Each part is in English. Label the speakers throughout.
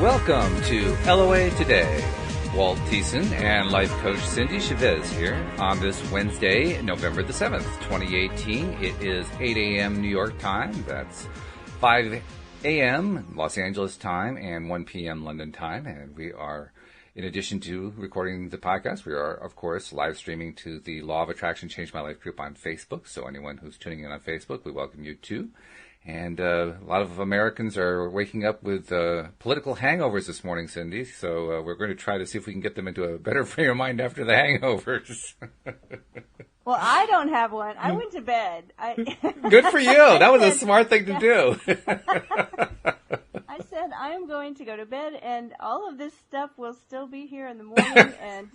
Speaker 1: Welcome to LOA Today. Walt Thiessen and life coach Cindie Chavez here on this Wednesday, November the 7th, 2018. It is 8 a.m. New York time. That's 5 a.m. Los Angeles time and 1 p.m. London time. And we are, in addition to recording the podcast, we are, of course, live streaming to the Law of Attraction Change My Life group on Facebook. So anyone who's tuning in on Facebook, we welcome you too. And a lot of Americans are waking up with political hangovers this morning, Cindie. So we're going to try to see if we can get them into a better frame of mind after the hangovers.
Speaker 2: Well, I don't have one. I went to bed.
Speaker 1: Good for you. That was a smart thing to do.
Speaker 2: I said I'm going to go to bed, and all of this stuff will still be here in the morning, and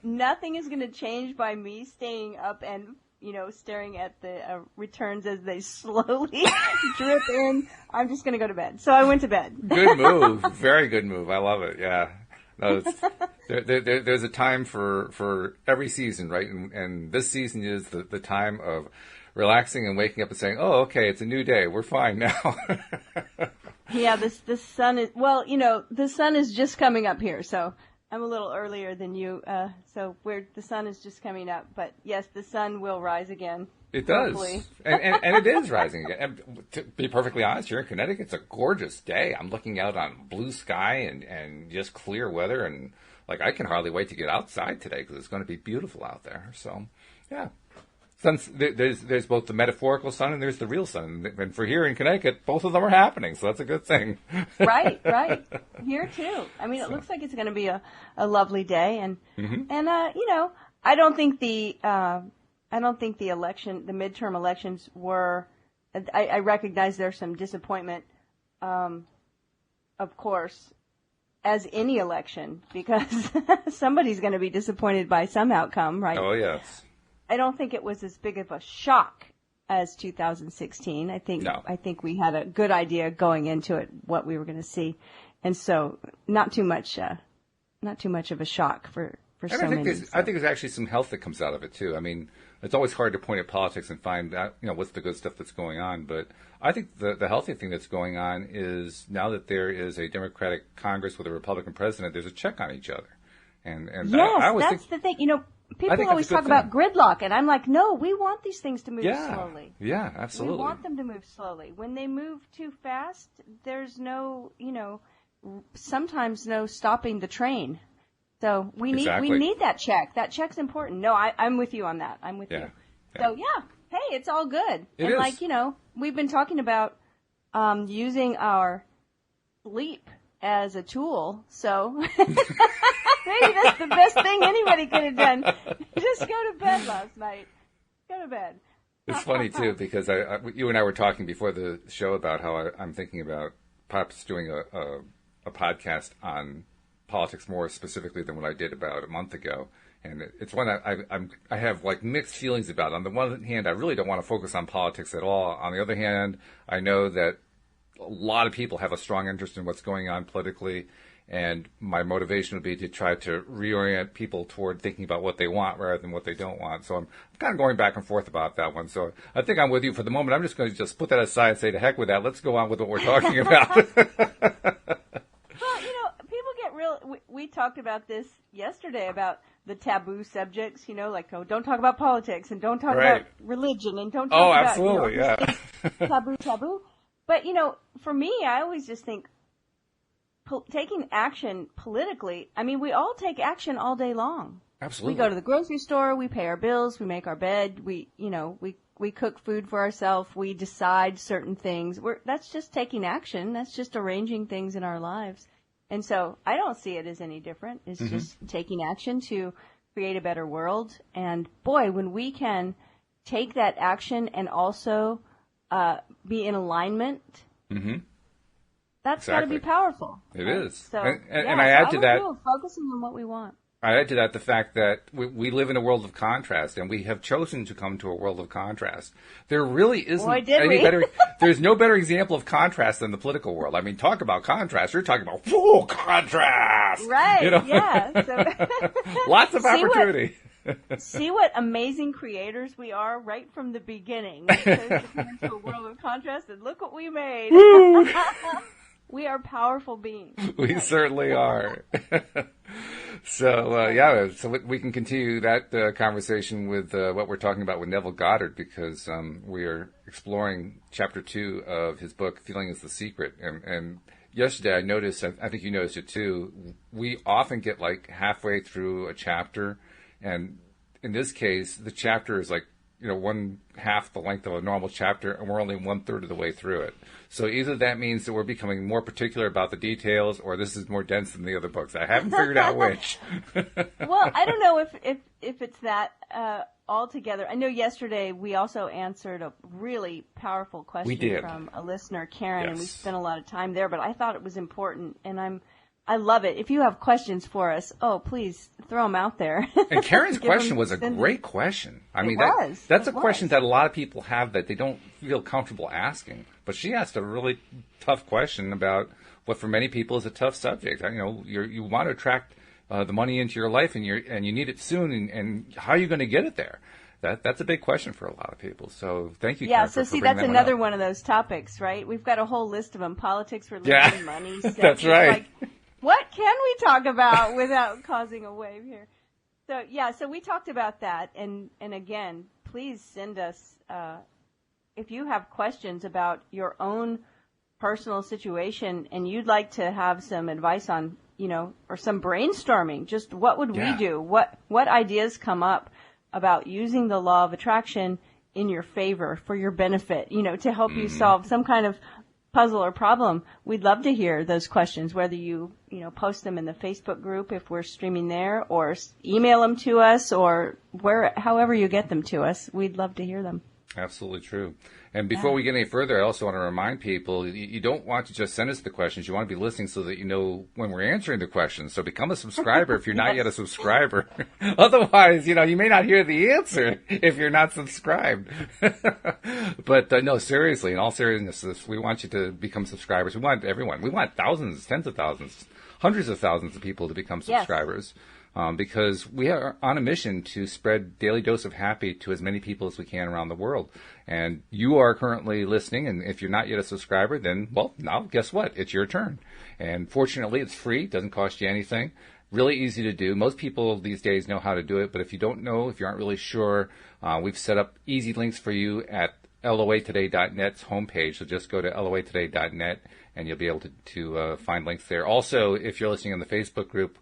Speaker 2: nothing is going to change by me staying up and staring at the returns as they slowly drip in. I'm just going to go to bed. So I went to bed.
Speaker 1: Good move. Very good move. I love it. Yeah. No, there's a time for every season, right? And this season is the time of relaxing and waking up and saying, oh, okay, it's a new day. We're fine now.
Speaker 2: Yeah, the sun is, the sun is just coming up here. So I'm a little earlier than you, so the sun is just coming up. But yes, the sun will rise again.
Speaker 1: It does,
Speaker 2: hopefully.
Speaker 1: and it is rising again. And to be perfectly honest, here in Connecticut, it's a gorgeous day. I'm looking out on blue sky and just clear weather, and I can hardly wait to get outside today because it's going to be beautiful out there. So, yeah. There's both the metaphorical sun and there's the real sun. And for here in Connecticut, both of them are happening, so that's a good thing.
Speaker 2: Right. Here too. I mean, it looks like it's going to be a lovely day, and I don't think the midterm elections were. I recognize there's some disappointment, of course, as any election, because somebody's going to be disappointed by some outcome, right?
Speaker 1: Oh yes.
Speaker 2: I don't think it was as big of a shock as 2016. I think we had a good idea going into it what we were going to see, and so not too much of a shock for so many.
Speaker 1: I think there's actually some health that comes out of it too. I mean, it's always hard to point at politics and find out what's the good stuff that's going on, but I think the healthy thing that's going on is now that there is a Democratic Congress with a Republican president, there's a check on each other, and
Speaker 2: yes,
Speaker 1: I always
Speaker 2: that's
Speaker 1: think,
Speaker 2: the thing. People always talk about gridlock, and I'm like, no, we want these things to move slowly.
Speaker 1: Yeah, absolutely.
Speaker 2: We want them to move slowly. When they move too fast, there's no, sometimes no stopping the train. So we need that check. That check's important. No, I'm with you on that. I'm with you. Yeah. So hey, it's all good.
Speaker 1: It is.
Speaker 2: We've been talking about using our sleep as a tool, so maybe that's the best thing anybody could have done. Just go to bed last night. Go to bed.
Speaker 1: It's funny too because you and I were talking before the show about how I'm thinking about perhaps doing a podcast on politics more specifically than what I did about a month ago, and it's one I have mixed feelings about. On the one hand, I really don't want to focus on politics at all. On the other hand, I know that a lot of people have a strong interest in what's going on politically, and my motivation would be to try to reorient people toward thinking about what they want rather than what they don't want. So I'm kind of going back and forth about that one. So I think I'm with you for the moment. I'm just going to put that aside and say, to heck with that. Let's go on with what we're talking about.
Speaker 2: Well, people get real. We talked about this yesterday about the taboo subjects, don't talk about politics and don't talk about religion and don't talk about,
Speaker 1: absolutely, yeah.
Speaker 2: taboo. But, for me, I always just think taking action politically, I mean, we all take action all day long.
Speaker 1: Absolutely.
Speaker 2: We go to the grocery store, we pay our bills, we make our bed, we cook food for ourselves, we decide certain things. That's just taking action. That's just arranging things in our lives. And so I don't see it as any different. It's just taking action to create a better world. And boy, when we can take that action and also be in alignment, that's got to be powerful.
Speaker 1: It is.
Speaker 2: So,
Speaker 1: and I add to that,
Speaker 2: focusing on what we want.
Speaker 1: I add to that the fact that we live in a world of contrast, and we have chosen to come to a world of contrast. There really isn't any better. There's no better example of contrast than the political world. I mean, talk about contrast. You're talking about full contrast.
Speaker 2: Right. Yeah. So
Speaker 1: lots of opportunity.
Speaker 2: See what amazing creators we are right from the beginning. We chose to come into a world of contrast, and look what we made. We are powerful beings.
Speaker 1: We certainly are. So we can continue that conversation with what we're talking about with Neville Goddard, because we are exploring chapter 2 of his book, Feeling is the Secret. And yesterday I noticed, I think you noticed it too, we often get like halfway through a chapter, and in this case, the chapter is like, one half the length of a normal chapter, and we're only 1/3 of the way through it. So either that means that we're becoming more particular about the details, or this is more dense than the other books. I haven't figured out which.
Speaker 2: Well, I don't know if it's that altogether. I know yesterday we also answered a really powerful question from a listener, Karen, and we spent a lot of time there, but I thought it was important, and I love it. If you have questions for us, please throw them out there. And
Speaker 1: Karen's question was a great question. I mean, that's a question that a lot of people have that they don't feel comfortable asking. But she asked a really tough question about what for many people is a tough subject. You want to attract the money into your life, and you need it soon, and how are you going to get it there? That's a big question for a lot of people. So thank you, Karen, for bringing
Speaker 2: that's
Speaker 1: that
Speaker 2: another
Speaker 1: one
Speaker 2: of those topics, right? We've got a whole list of them: politics, religion, money.
Speaker 1: That's right.
Speaker 2: What can we talk about without causing a wave here? So we talked about that, and again, please send us if you have questions about your own personal situation and you'd like to have some advice on, or some brainstorming, just what would we do? What ideas come up about using the law of attraction in your favor, for your benefit, to help you solve some kind of puzzle or problem? We'd love to hear those questions, whether you post them in the Facebook group if we're streaming there, or email them to us, or however you get them to us. We'd love to hear them.
Speaker 1: Absolutely true. And before we get any further, I also want to remind people, you don't want to just send us the questions. You want to be listening so that you know when we're answering the questions. So become a subscriber if you're not yet a subscriber. Otherwise, you may not hear the answer if you're not subscribed. But no, seriously, in all seriousness, we want you to become subscribers. We want everyone. We want thousands, tens of thousands, hundreds of thousands of people to become subscribers. Because we are on a mission to spread Daily Dose of Happy to as many people as we can around the world. And you are currently listening, and if you're not yet a subscriber, then, now guess what? It's your turn. And fortunately, it's free. It doesn't cost you anything. Really easy to do. Most people these days know how to do it, but if you don't know, if you aren't really sure, we've set up easy links for you at loatoday.net's homepage. So just go to loatoday.net, and you'll be able to find links there. Also, if you're listening on the Facebook group,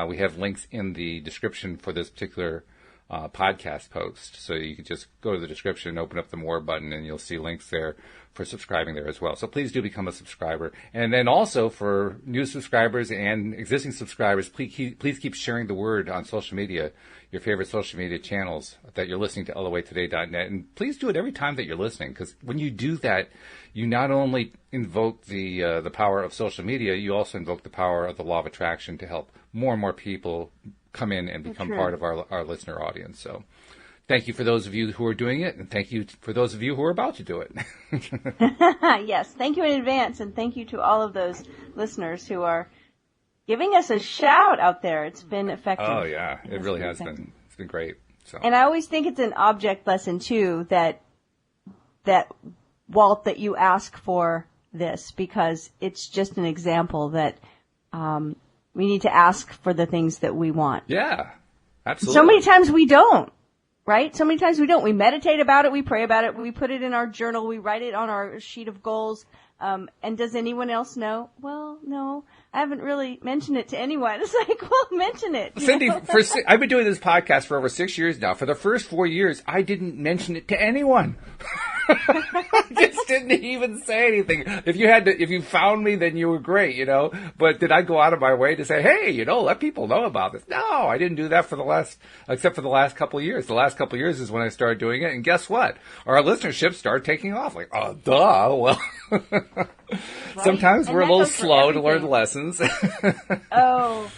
Speaker 1: we have links in the description for this particular podcast post. So you can just go to the description, open up the More button, and you'll see links there for subscribing there as well. So please do become a subscriber. And then also for new subscribers and existing subscribers, please keep sharing the word on social media, your favorite social media channels, that you're listening to loatoday.net. And please do it every time that you're listening, because when you do that, you not only invoke the power of social media, you also invoke the power of the law of attraction to help more and more people come in and become part of our listener audience. So thank you for those of you who are doing it, and thank you for those of you who are about to do it.
Speaker 2: Yes, thank you in advance, and thank you to all of those listeners who are giving us a shout out there. It's been effective.
Speaker 1: Oh, yeah, it really has been. It's been great. So. And
Speaker 2: I always think it's an object lesson, too, that Walt, that you ask for this, because it's just an example that we need to ask for the things that we want.
Speaker 1: Yeah, absolutely.
Speaker 2: So many times we don't, right? So many times we don't. We meditate about it. We pray about it. We put it in our journal. We write it on our sheet of goals. And does anyone else know? Well, no, I haven't really mentioned it to anyone. It's like, well, mention it.
Speaker 1: Cindie, I've been doing this podcast for over 6 years now. For the first 4 years, I didn't mention it to anyone. I just didn't even say anything. If you found me, then you were great, But did I go out of my way to say, hey, let people know about this? No, I didn't do that except for the last couple of years. The last couple of years is when I started doing it. And guess what? Our listenership started taking off. Like, oh, duh. Well, right. Sometimes we're a little slow to learn the lessons.
Speaker 2: Oh,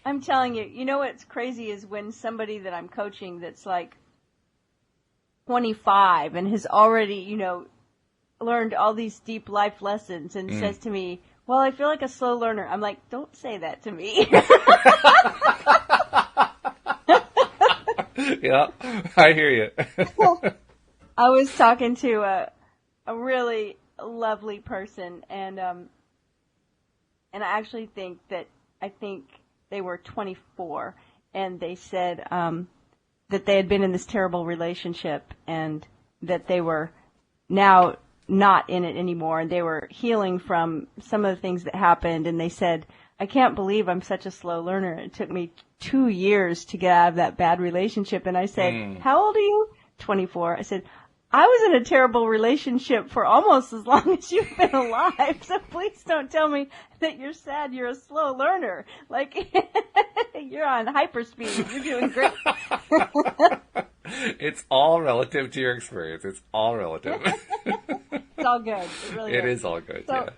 Speaker 2: I'm telling you, what's crazy is when somebody that I'm coaching that's like 25 and has already, learned all these deep life lessons and says to me, well, I feel like a slow learner. I'm like, don't say that to me.
Speaker 1: Yeah, I hear you.
Speaker 2: I was talking to a really lovely person, and and I actually think they were 24, and they said that they had been in this terrible relationship and that they were now not in it anymore, and they were healing from some of the things that happened. And they said, I can't believe I'm such a slow learner. It took me 2 years to get out of that bad relationship. And I said, How old are you? 24. I said, I was in a terrible relationship for almost as long as you've been alive, so please don't tell me that you're sad you're a slow learner. Like, you're on hyperspeed. You're doing great.
Speaker 1: It's all relative to your experience. It's all relative.
Speaker 2: It's all good. It really
Speaker 1: It
Speaker 2: is.
Speaker 1: is all good,
Speaker 2: So,
Speaker 1: yeah.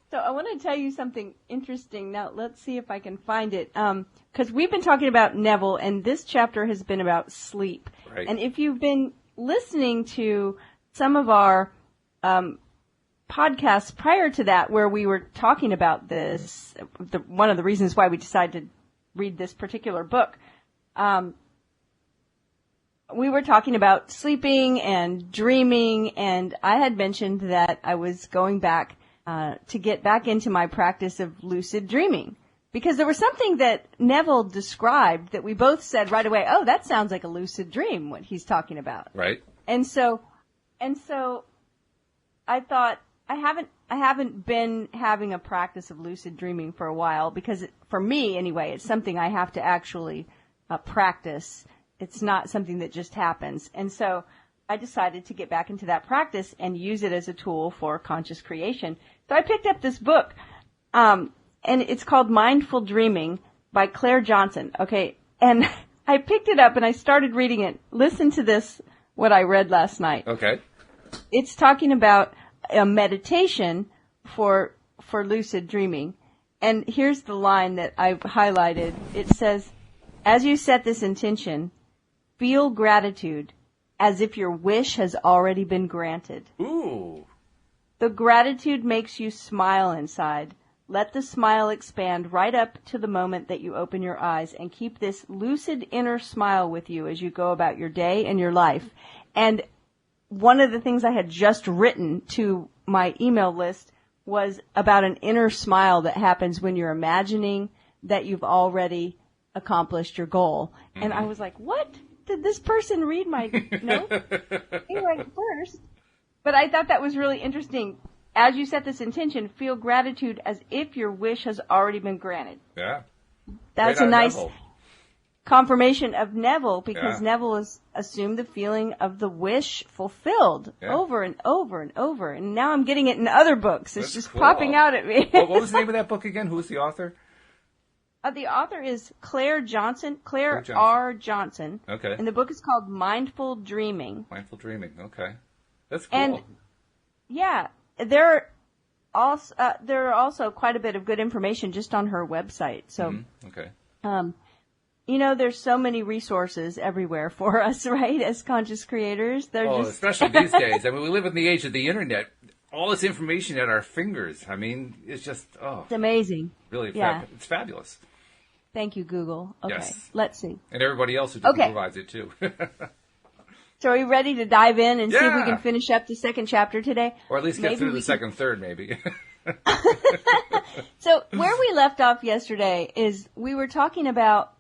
Speaker 2: So I want to tell you something interesting. Now, let's see if I can find it. Because we've been talking about Neville, and this chapter has been about sleep.
Speaker 1: Right.
Speaker 2: And if you've been listening to some of our podcasts prior to that, where we were talking about this, one of the reasons why we decided to read this particular book, we were talking about sleeping and dreaming, and I had mentioned that I was going back to get back into my practice of lucid dreaming. Because there was something that Neville described that we both said right away, oh, that sounds like a lucid dream, what he's talking about.
Speaker 1: Right.
Speaker 2: And so I thought, I haven't been having a practice of lucid dreaming for a while because for me anyway, it's something I have to actually practice. It's not something that just happens. And so I decided to get back into that practice and use it as a tool for conscious creation. So I picked up this book, and it's called Mindful Dreaming by Claire Johnson. Okay. And I picked it up and I started reading it. Listen to this, what I read last night.
Speaker 1: Okay.
Speaker 2: It's talking about a meditation for lucid dreaming. And here's the line that I've highlighted. It says, as you set this intention, feel gratitude as if your wish has already been granted.
Speaker 1: Ooh.
Speaker 2: The gratitude makes you smile inside. Let the smile expand right up to the moment that you open your eyes, and keep this lucid inner smile with you as you go about your day and your life. And one of the things I had just written to my email list was about an inner smile that happens when you're imagining that you've already accomplished your goal. Mm-hmm. And I was like, what? Did this person read my note? Right first. But I thought that was really interesting. As you set this intention, feel gratitude as if your wish has already been granted.
Speaker 1: Yeah.
Speaker 2: That's a nice confirmation of Neville, because Neville has assumed the feeling of the wish fulfilled over and over and over. And now I'm getting it in other books. It's just cool. Popping out at me.
Speaker 1: What was the name of that book again? Who's the author?
Speaker 2: The author is Claire Johnson, Claire R. Johnson.
Speaker 1: Okay.
Speaker 2: And the book is called Mindful Dreaming.
Speaker 1: Mindful Dreaming. Okay. That's cool.
Speaker 2: And yeah, there are also quite a bit of good information just on her website. So,
Speaker 1: okay.
Speaker 2: There's so many resources everywhere for us, right? As conscious creators,
Speaker 1: especially these days. I mean, we live in the age of the internet. All this information at our fingers. I mean, it's just
Speaker 2: it's amazing.
Speaker 1: Really, it's fabulous.
Speaker 2: Thank you, Google. Okay,
Speaker 1: yes.
Speaker 2: Let's see.
Speaker 1: And everybody else who provides it too.
Speaker 2: So are you ready to dive in and see if we can finish up the second chapter today?
Speaker 1: Or at least get through the second third, maybe.
Speaker 2: So where we left off yesterday is we were talking about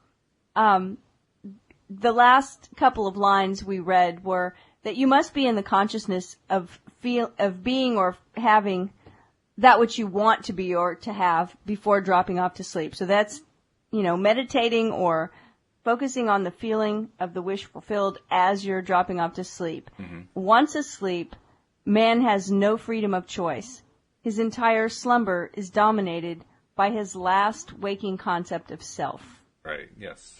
Speaker 2: the last couple of lines we read were that you must be in the consciousness of being or having that which you want to be or to have before dropping off to sleep. So that's, meditating or focusing on the feeling of the wish fulfilled as you're dropping off to sleep. Mm-hmm. Once asleep, man has no freedom of choice. His entire slumber is dominated by his last waking concept of self.
Speaker 1: Right, yes.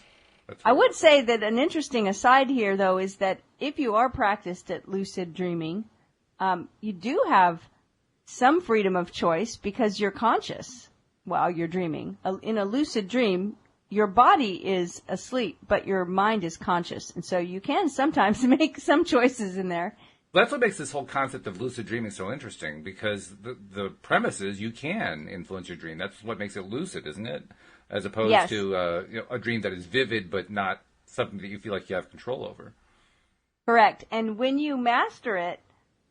Speaker 2: I would say that an interesting aside here, though, is that if you are practiced at lucid dreaming, you do have some freedom of choice because you're conscious while you're dreaming. In a lucid dream, your body is asleep, but your mind is conscious. And so you can sometimes make some choices in there.
Speaker 1: That's what makes this whole concept of lucid dreaming so interesting, because the premise is you can influence your dream. That's what makes it lucid, isn't it? As opposed to a dream that is vivid but not something that you feel like you have control over.
Speaker 2: Correct. And when you master it,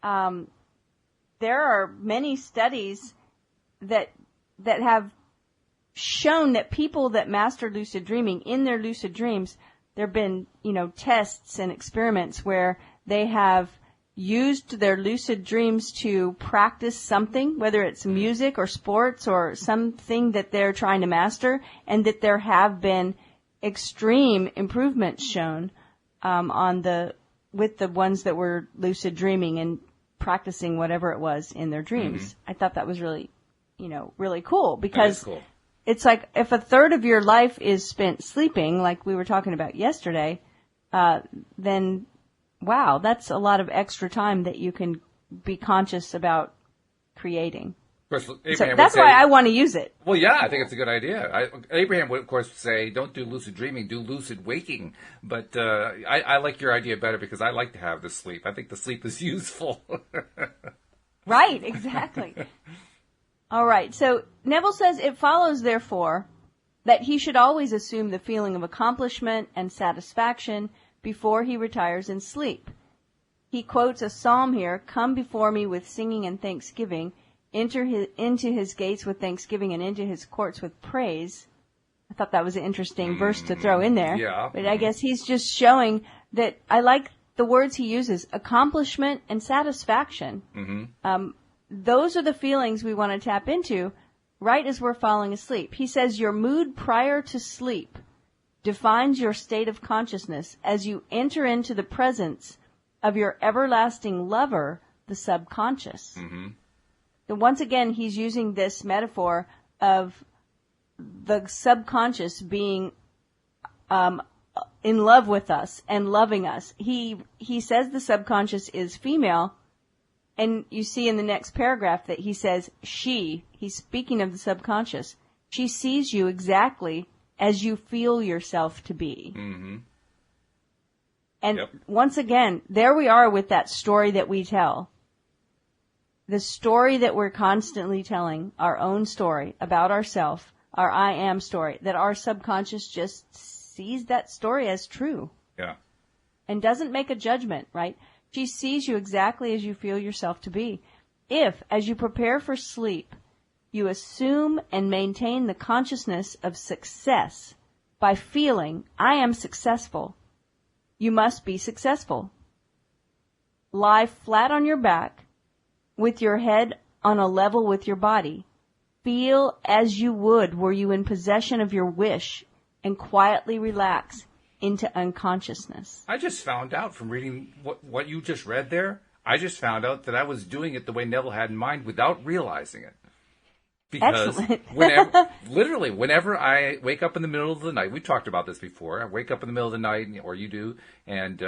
Speaker 2: there are many studies that have shown that people that master lucid dreaming in their lucid dreams, there have been, tests and experiments where they have used their lucid dreams to practice something, whether it's music or sports or something that they're trying to master, and that there have been extreme improvements shown with the ones that were lucid dreaming and practicing whatever it was in their dreams. Mm-hmm. I thought that was really, really cool, because cool. It's like if a third of your life is spent sleeping, like we were talking about yesterday, then wow, that's a lot of extra time that you can be conscious about creating.
Speaker 1: Of course, Abraham
Speaker 2: so that's why I want to use it.
Speaker 1: Well, yeah, I think it's a good idea. Abraham would, of course, say, don't do lucid dreaming, do lucid waking. But I like your idea better because I like to have the sleep. I think the sleep is useful.
Speaker 2: Right, exactly. All right, so Neville says, it follows, therefore, that he should always assume the feeling of accomplishment and satisfaction before he retires in sleep. He quotes a psalm here, "Come before me with singing and thanksgiving, enter into his gates with thanksgiving and into his courts with praise." I thought that was an interesting verse to throw in there.
Speaker 1: Yeah.
Speaker 2: But I guess he's just showing that I like the words he uses, accomplishment and satisfaction. Mm-hmm. Those are the feelings we want to tap into right as we're falling asleep. He says your mood prior to sleep defines your state of consciousness as you enter into the presence of your everlasting lover, the subconscious. Mm-hmm. And once again, he's using this metaphor of the subconscious being in love with us and loving us. He says the subconscious is female, and you see in the next paragraph that he says he's speaking of the subconscious, she sees you exactly as you feel yourself to be. Mm-hmm. And once again, there we are with that story that we tell. The story that we're constantly telling, our own story about ourselves, our I am story, that our subconscious just sees that story as true.
Speaker 1: Yeah.
Speaker 2: And doesn't make a judgment, right? She sees you exactly as you feel yourself to be. If, as you prepare for sleep, you assume and maintain the consciousness of success by feeling, I am successful, you must be successful. Lie flat on your back with your head on a level with your body. Feel as you would were you in possession of your wish, and quietly relax into unconsciousness.
Speaker 1: I just found out from reading what you just read there, I just found out that I was doing it the way Neville had in mind without realizing it. Because whenever I wake up in the middle of the night, we talked about this before, I wake up in the middle of the night, or you do, and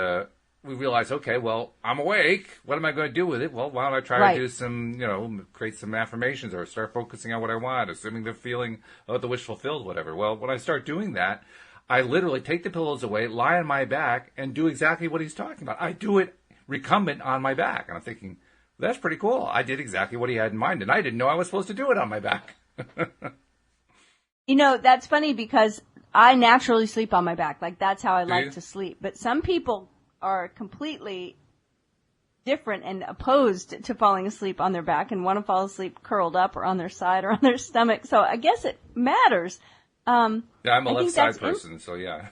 Speaker 1: we realize, okay, well, I'm awake. What am I going to do with it? Well, why don't I try to do some, create some affirmations or start focusing on what I want, assuming the feeling of the wish fulfilled, whatever. Well, when I start doing that, I literally take the pillows away, lie on my back, and do exactly what he's talking about. I do it recumbent on my back. And I'm thinking, that's pretty cool. I did exactly what he had in mind, and I didn't know I was supposed to do it on my back.
Speaker 2: That's funny because I naturally sleep on my back. Like, that's how I like to sleep. But some people are completely different and opposed to falling asleep on their back and want to fall asleep curled up or on their side or on their stomach. So I guess it matters.
Speaker 1: I'm a left side person, so yeah.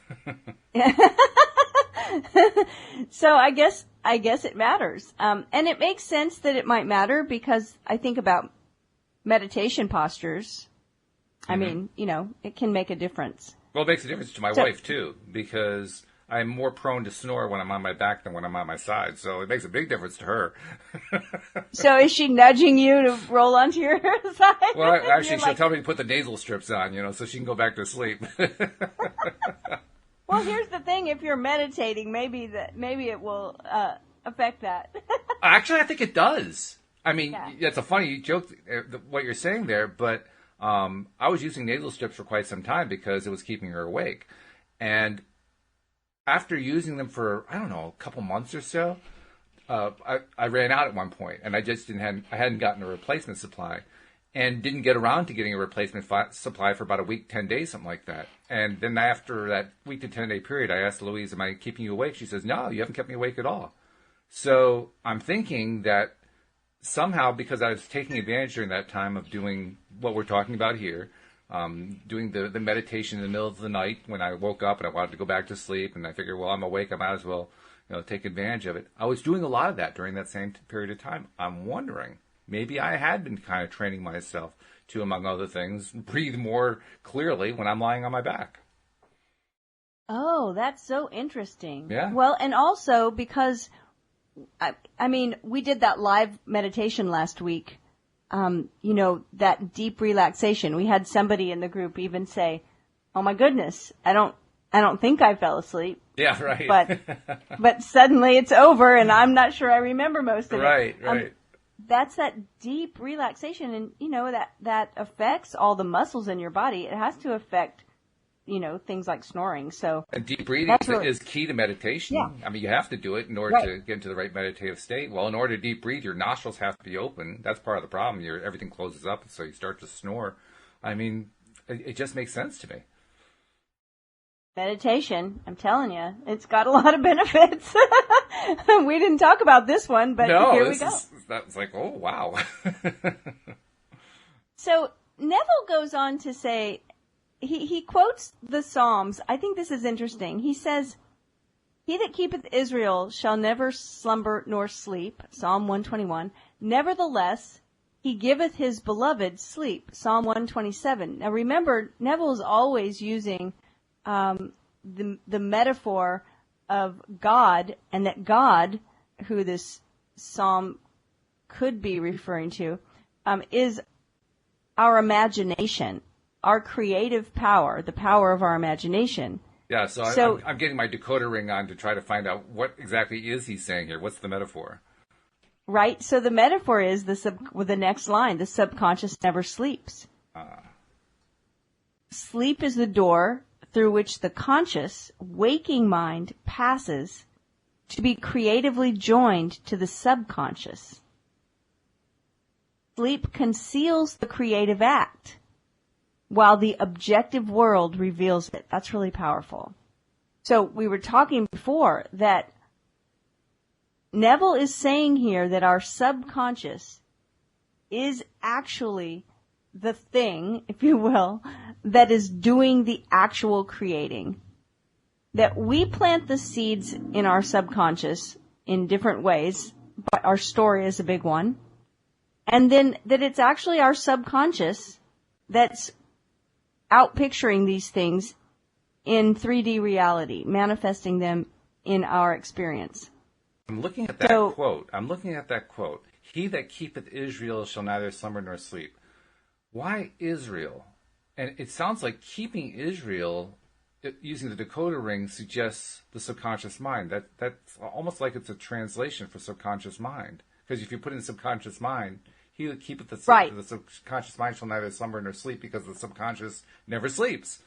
Speaker 2: So I guess it matters. And it makes sense that it might matter because I think about meditation postures. Mm-hmm. I mean, it can make a difference.
Speaker 1: Well, it makes a difference to my wife, too, because I'm more prone to snore when I'm on my back than when I'm on my side. So it makes a big difference to her.
Speaker 2: So is she nudging you to roll onto your side?
Speaker 1: Well, actually, she'll tell me to put the nasal strips on, so she can go back to sleep.
Speaker 2: Well, here's the thing. If you're meditating, maybe it will affect that.
Speaker 1: Actually, I think it does. I mean, It's a funny joke, what you're saying there, but I was using nasal strips for quite some time because it was keeping her awake. And after using them for, I don't know, a couple months or so, I ran out at one point, and I just hadn't gotten a replacement supply, and didn't get around to getting a replacement supply for about a week, 10 days, something like that. And then after that week to 10 day period, I asked Louise, am I keeping you awake? She says, no, you haven't kept me awake at all. So I'm thinking that somehow, because I was taking advantage during that time of doing what we're talking about here, doing the meditation in the middle of the night when I woke up and I wanted to go back to sleep, and I figured, well, I'm awake, I might as well, take advantage of it. I was doing a lot of that during that same period of time. I'm wondering, maybe I had been kind of training myself to, among other things, breathe more clearly when I'm lying on my back.
Speaker 2: Oh, that's so interesting.
Speaker 1: Yeah.
Speaker 2: Well, and also because, I mean, we did that live meditation last week. That deep relaxation. We had somebody in the group even say, "Oh my goodness, I don't think I fell asleep."
Speaker 1: Yeah, right.
Speaker 2: But suddenly it's over, and I'm not sure I remember most of it.
Speaker 1: Right.
Speaker 2: That's that deep relaxation, and that affects all the muscles in your body. It has to affect, things like snoring. So
Speaker 1: and deep breathing is key to meditation.
Speaker 2: Yeah.
Speaker 1: I mean, you have to do it in order to get into the right meditative state. Well, in order to deep breathe, your nostrils have to be open. That's part of the problem. Everything closes up, so you start to snore. I mean, it just makes sense to me.
Speaker 2: Meditation, I'm telling you, it's got a lot of benefits. We didn't talk about this one, but here we go.
Speaker 1: That's like, oh, wow.
Speaker 2: So Neville goes on to say, he quotes the Psalms. I think this is interesting. He says, "He that keepeth Israel shall never slumber nor sleep," Psalm 121. "Nevertheless, he giveth his beloved sleep," Psalm 127. Now remember, Neville's always using the metaphor of God, and that God, who this psalm could be referring to, is our imagination, our creative power, the power of our imagination.
Speaker 1: Yeah, so I'm getting my decoder ring on to try to find out what exactly is he saying here. What's the metaphor? Right.
Speaker 2: So the metaphor is with the next line: the subconscious never sleeps. Sleep is the door through which the conscious, waking mind passes to be creatively joined to the subconscious. Sleep conceals the creative act, while the objective world reveals it. That's really powerful. So we were talking before that Neville is saying here that our subconscious is actually the thing, if you will, that is doing the actual creating. That we plant the seeds in our subconscious in different ways, but our story is a big one. And then that it's actually our subconscious that's out picturing these things in 3D reality, manifesting them in our experience.
Speaker 1: I'm looking at that quote. "He that keepeth Israel shall neither slumber nor sleep." Why Israel? And it sounds like keeping Israel, using the decoder ring, suggests the subconscious mind. That's almost like it's a translation for subconscious mind. Because if you put in subconscious mind, he that keepeth the subconscious mind shall neither slumber nor sleep, because the subconscious never sleeps.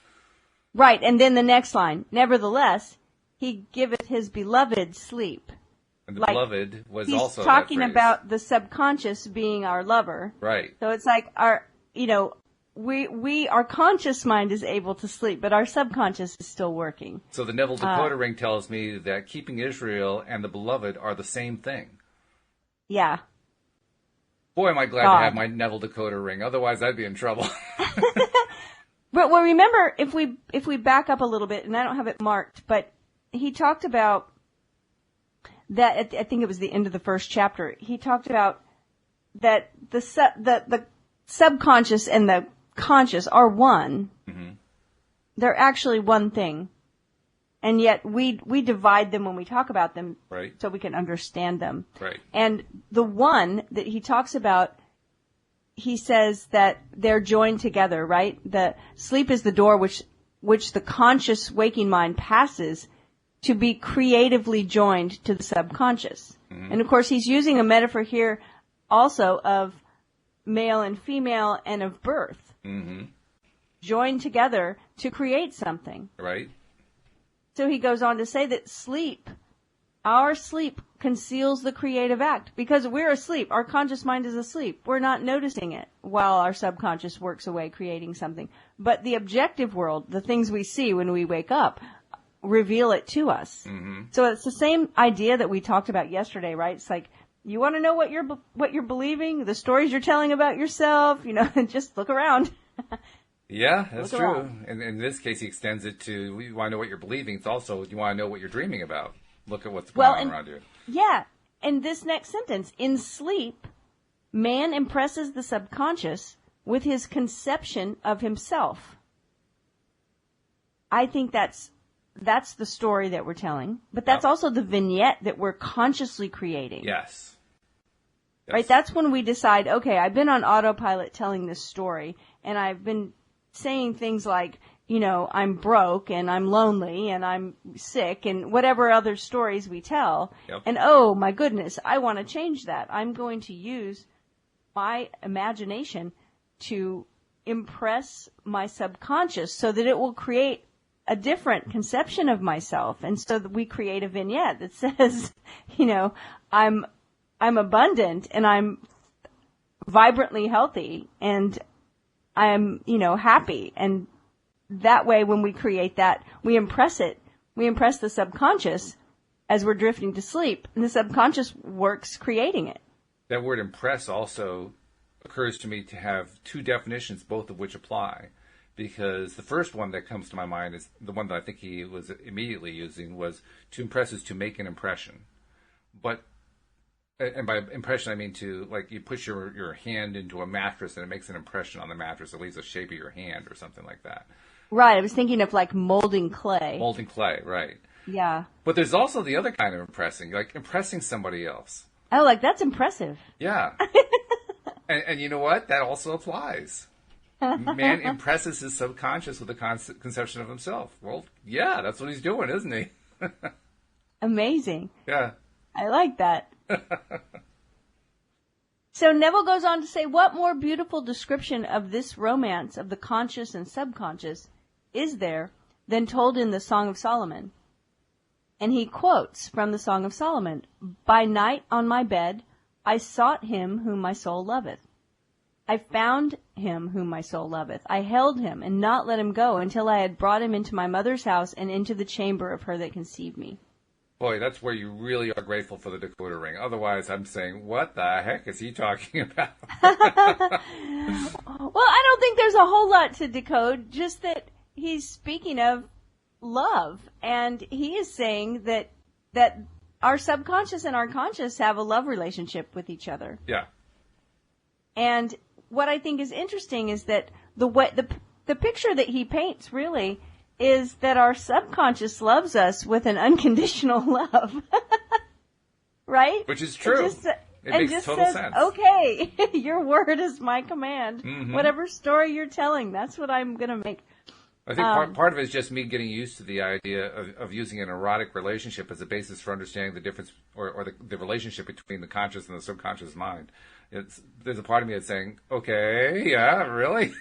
Speaker 2: Right, and then the next line: "Nevertheless, he giveth his beloved sleep."
Speaker 1: And the beloved was
Speaker 2: he's
Speaker 1: also
Speaker 2: talking about the subconscious being our lover.
Speaker 1: Right.
Speaker 2: So it's like our conscious mind is able to sleep, but our subconscious is still working.
Speaker 1: So the Neville decoder ring tells me that keeping Israel and the beloved are the same thing.
Speaker 2: Yeah.
Speaker 1: Boy, am I glad to have my Neville decoder ring. Otherwise, I'd be in trouble.
Speaker 2: But remember, if we back up a little bit, and I don't have it marked, but he talked about that. I think it was the end of the first chapter. He talked about that the subconscious and the conscious are one. Mm-hmm. They're actually one thing. And yet we divide them when we talk about them,
Speaker 1: right,
Speaker 2: so we can understand them.
Speaker 1: Right.
Speaker 2: And the one that he talks about, he says that they're joined together, right? The sleep is the door which the conscious waking mind passes to be creatively joined to the subconscious. Mm-hmm. And of course he's using a metaphor here also of male and female and of birth. Mm-hmm. Joined together to create something.
Speaker 1: Right.
Speaker 2: So he goes on to say that our sleep conceals the creative act. Because we're asleep. Our conscious mind is asleep. We're not noticing it while our subconscious works away creating something. But the objective world, the things we see when we wake up, reveal it to us. Mm-hmm. So it's the same idea that we talked about yesterday, right? It's like, you want to know what you're believing, the stories you're telling about yourself, just look around.
Speaker 1: Yeah, that's
Speaker 2: Look
Speaker 1: true.
Speaker 2: around.
Speaker 1: And in this case, he extends it to, you want to know what you're believing. It's also, you want to know what you're dreaming about. Look at what's going on around you.
Speaker 2: Yeah. And this next sentence, in sleep, man impresses the subconscious with his conception of himself. I think that's the story that we're telling, but that's also the vignette that we're consciously creating.
Speaker 1: Yes.
Speaker 2: Right? That's when we decide, okay, I've been on autopilot telling this story, and I've been saying things like, I'm broke and I'm lonely and I'm sick and whatever other stories we tell.
Speaker 1: Yep.
Speaker 2: And oh my goodness, I want to change that. I'm going to use my imagination to impress my subconscious so that it will create a different conception of myself. And so that we create a vignette that says, I'm abundant and I'm vibrantly healthy and I'm, happy. And that way, when we create that, we impress the subconscious as we're drifting to sleep, and the subconscious works creating it.
Speaker 1: That word impress also occurs to me to have two definitions, both of which apply. Because the first one that comes to my mind is the one that I think he was immediately using was to impress is to make an impression. And by impression, I mean to, like, you push your hand into a mattress and it makes an impression on the mattress. It leaves a shape of your hand or something like that.
Speaker 2: Right. I was thinking of like molding clay.
Speaker 1: Molding clay, right.
Speaker 2: Yeah.
Speaker 1: But there's also the other kind of impressing, like impressing somebody else.
Speaker 2: Oh, like that's impressive.
Speaker 1: Yeah. and you know what? That also applies. Man impresses his subconscious with a conception of himself. Well, yeah, that's what he's doing, isn't he?
Speaker 2: Amazing.
Speaker 1: Yeah.
Speaker 2: I like that. So Neville goes on to say, what more beautiful description of this romance of the conscious and subconscious is there than told in the Song of Solomon? And he quotes from the Song of Solomon, by night on my bed, I sought him whom my soul loveth. I found him whom my soul loveth. I held him and not let him go until I had brought him into my mother's house and into the chamber of her that conceived me.
Speaker 1: Boy, that's where you really are grateful for the decoder ring. Otherwise, I'm saying, what the heck is he talking about?
Speaker 2: Well, I don't think there's a whole lot to decode, just that he's speaking of love. And he is saying that our subconscious and our conscious have a love relationship with each other.
Speaker 1: Yeah.
Speaker 2: And what I think is interesting is that the picture that he paints really is that our subconscious loves us with an unconditional love. Right?
Speaker 1: Which is true. It makes total sense.
Speaker 2: Okay, your word is my command.
Speaker 1: Mm-hmm.
Speaker 2: Whatever story you're telling, that's what I'm going to make.
Speaker 1: I think part of it is just me getting used to the idea of using an erotic relationship as a basis for understanding the difference or the relationship between the conscious and the subconscious mind. There's a part of me that's saying, okay, yeah, really?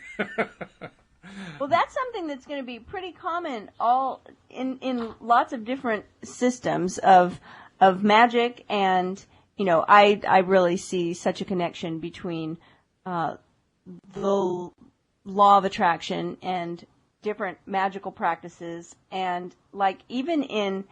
Speaker 2: Well, that's something that's going to be pretty common all in lots of different systems of magic, and I really see such a connection between the law of attraction and different magical practices, and like even in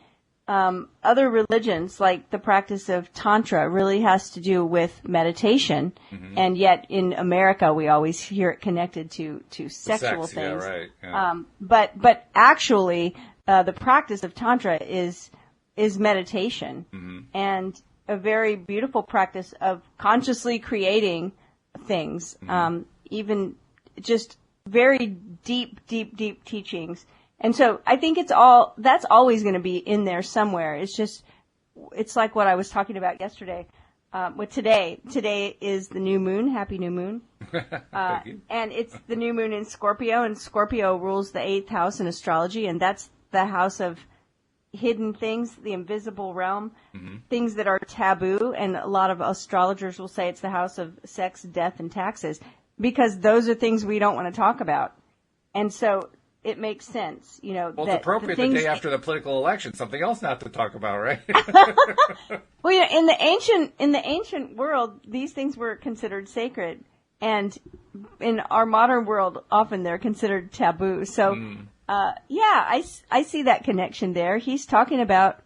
Speaker 2: other religions, like the practice of Tantra really has to do with meditation, mm-hmm. and yet in America we always hear it connected to sexual things.
Speaker 1: Yeah, right. Yeah.
Speaker 2: But actually, the practice of Tantra is meditation, mm-hmm. and a very beautiful practice of consciously creating things, mm-hmm. Even just very deep teachings. And so I think that's always going to be in there somewhere. It's like what I was talking about yesterday, with today. Today is the new moon. Happy new moon.
Speaker 1: Thank you.
Speaker 2: And it's the new moon in Scorpio, and Scorpio rules the 8th house in astrology, and that's the house of hidden things, the invisible realm, mm-hmm. things that are taboo, and a lot of astrologers will say it's the house of sex, death, and taxes, because those are things we don't want to talk about. And so it makes sense,
Speaker 1: Well, it's appropriate the day after the political election, something else not to talk about, right?
Speaker 2: Well, in the ancient world, these things were considered sacred, and in our modern world, often they're considered taboo. So, I see that connection there. He's talking about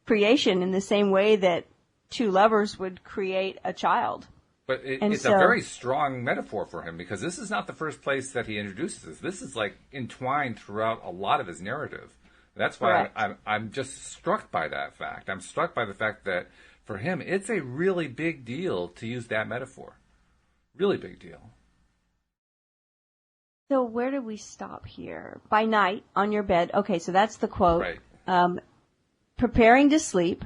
Speaker 2: creation in the same way that two lovers would create a child.
Speaker 1: But
Speaker 2: And
Speaker 1: it's a
Speaker 2: so,
Speaker 1: very strong metaphor for him, because this is not the first place that he introduces this. This is like entwined throughout a lot of his narrative. That's why
Speaker 2: correct.
Speaker 1: I'm just struck by that fact. I'm struck by the fact that for him, it's a really big deal to use that metaphor. Really big deal.
Speaker 2: So where do we stop here? By night, on your bed. Okay, so that's the quote.
Speaker 1: Right.
Speaker 2: Preparing to sleep,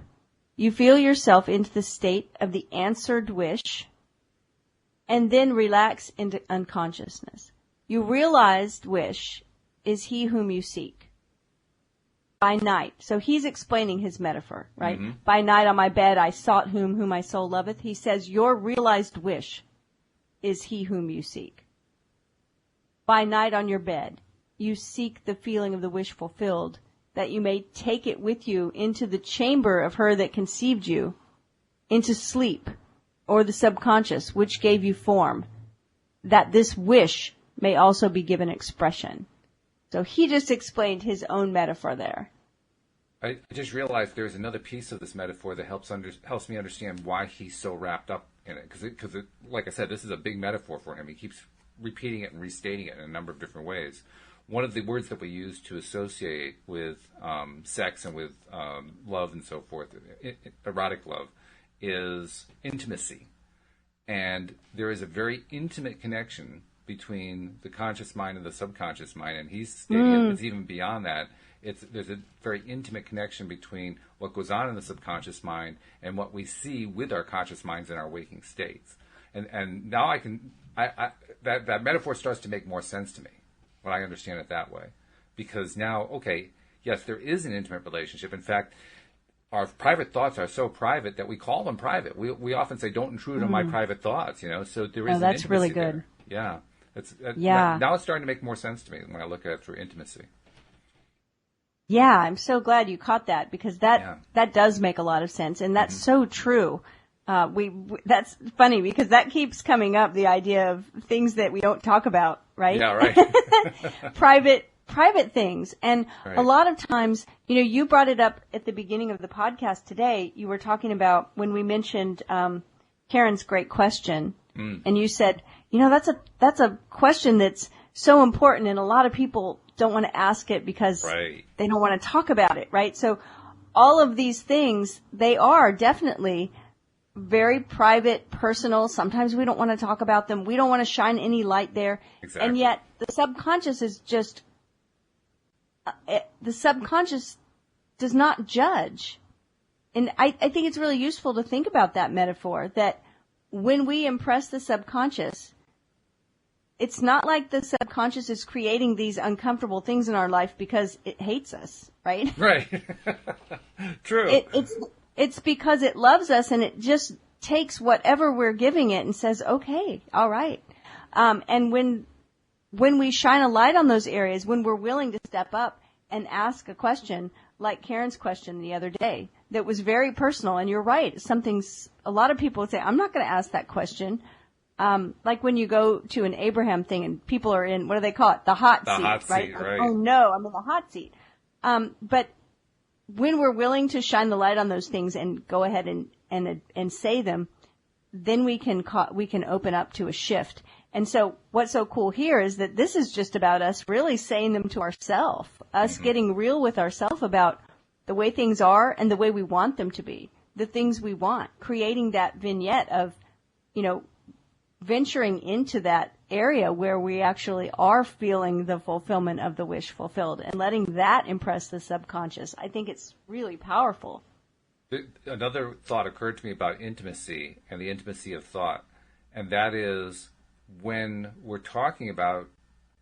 Speaker 2: you feel yourself into the state of the answered wish, and then relax into unconsciousness. You realized wish is he whom you seek. By night. So he's explaining his metaphor, right?
Speaker 1: Mm-hmm.
Speaker 2: By night on my bed I sought whom my soul loveth. He says your realized wish is he whom you seek. By night on your bed, you seek the feeling of the wish fulfilled, that you may take it with you into the chamber of her that conceived you, into sleep, or the subconscious, which gave you form, that this wish may also be given expression. So he just explained his own metaphor there.
Speaker 1: I just realized there's another piece of this metaphor that helps me understand why he's so wrapped up in it. Because, like I said, this is a big metaphor for him. He keeps repeating it and restating it in a number of different ways. One of the words that we use to associate with sex and with love and so forth, erotic love, is intimacy. And there is a very intimate connection between the conscious mind and the subconscious mind. And he's stating it's even beyond that. There's a very intimate connection between what goes on in the subconscious mind and what we see with our conscious minds in our waking states. And now that metaphor starts to make more sense to me when I understand it that way. Because now, okay, yes, there is an intimate relationship. In fact, our private thoughts are so private that we call them private. We often say, don't intrude on my private thoughts, So there is an
Speaker 2: that's
Speaker 1: intimacy
Speaker 2: really good.
Speaker 1: there. Yeah.
Speaker 2: Yeah.
Speaker 1: Now it's starting to make more sense to me when I look at it through intimacy.
Speaker 2: Yeah, I'm so glad you caught that, because that does make a lot of sense, and that's so true. That's funny because that keeps coming up, the idea of things that we don't talk about, right?
Speaker 1: Yeah, right.
Speaker 2: Private things. And
Speaker 1: right.
Speaker 2: A lot of times, you brought it up at the beginning of the podcast today. You were talking about when we mentioned Karen's great question, and you said, that's a question that's so important, and a lot of people don't want to ask it because they don't want to talk about it, right? So all of these things, they are definitely very private, personal. Sometimes we don't want to talk about them. We don't want to shine any light there.
Speaker 1: Exactly.
Speaker 2: And yet the subconscious is just, the subconscious does not judge. And I think it's really useful to think about that metaphor, that when we impress the subconscious, it's not like the subconscious is creating these uncomfortable things in our life because it hates us, right?
Speaker 1: Right. True.
Speaker 2: It's because it loves us, and it just takes whatever we're giving it and says, okay, all right. And when we shine a light on those areas, when we're willing to step up and ask a question, like Karen's question the other day, that was very personal, and you're right, a lot of people would say, I'm not going to ask that question. Like when you go to an Abraham thing and people are in, what do they call it? The hot seat,
Speaker 1: hot
Speaker 2: right?
Speaker 1: seat,
Speaker 2: Like,
Speaker 1: right.
Speaker 2: oh no, I'm in the hot seat. But when we're willing to shine the light on those things and go ahead and say them, then we can open up to a shift. And so what's so cool here is that this is just about us really saying them to ourselves, us getting real with ourselves about the way things are and the way we want them to be, the things we want, creating that vignette of, venturing into that area where we actually are feeling the fulfillment of the wish fulfilled and letting that impress the subconscious. I think it's really powerful.
Speaker 1: Another thought occurred to me about intimacy and the intimacy of thought, and that is when we're talking about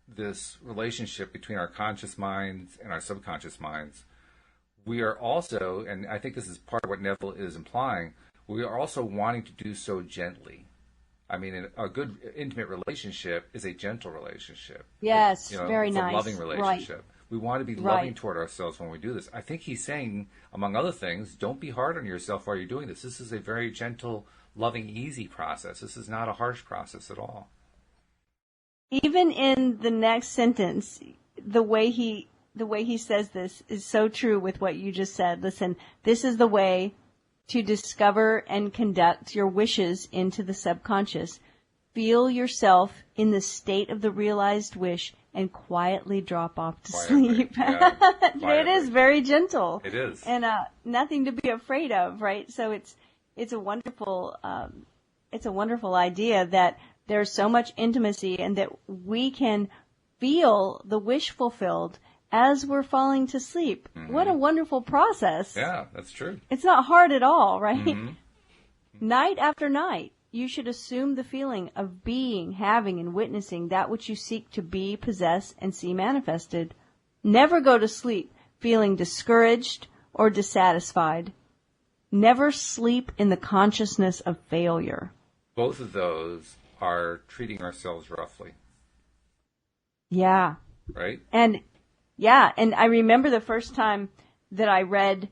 Speaker 1: this relationship between our conscious minds and our subconscious minds, we are also, and I think this is part of what Neville is implying, we are also wanting to do so gently. I mean, a good intimate relationship is a gentle relationship.
Speaker 2: Yes, very
Speaker 1: it's
Speaker 2: nice.
Speaker 1: A loving relationship.
Speaker 2: Right.
Speaker 1: We want to be loving toward ourselves when we do this. I think he's saying, among other things, don't be hard on yourself while you're doing this. This is a very gentle, loving, easy process. This is not a harsh process at all.
Speaker 2: Even in the next sentence, the way he says this is so true with what you just said. Listen, this is the way to discover and conduct your wishes into the subconscious. Feel yourself in the state of the realized wish and quietly drop off to sleep.
Speaker 1: Yeah,
Speaker 2: It is very gentle.
Speaker 1: It is.
Speaker 2: And nothing to be afraid of, right? So it's a wonderful idea that there's so much intimacy and that we can feel the wish fulfilled as we're falling to sleep. Mm-hmm. What a wonderful process.
Speaker 1: Yeah, that's true.
Speaker 2: It's not hard at all, right?
Speaker 1: Mm-hmm.
Speaker 2: Night after night, you should assume the feeling of being, having, and witnessing that which you seek to be, possess, and see manifested. Never go to sleep feeling discouraged or dissatisfied. Never sleep in the consciousness of failure.
Speaker 1: Both of those are treating ourselves roughly.
Speaker 2: Yeah.
Speaker 1: Right?
Speaker 2: And I remember the first time that I read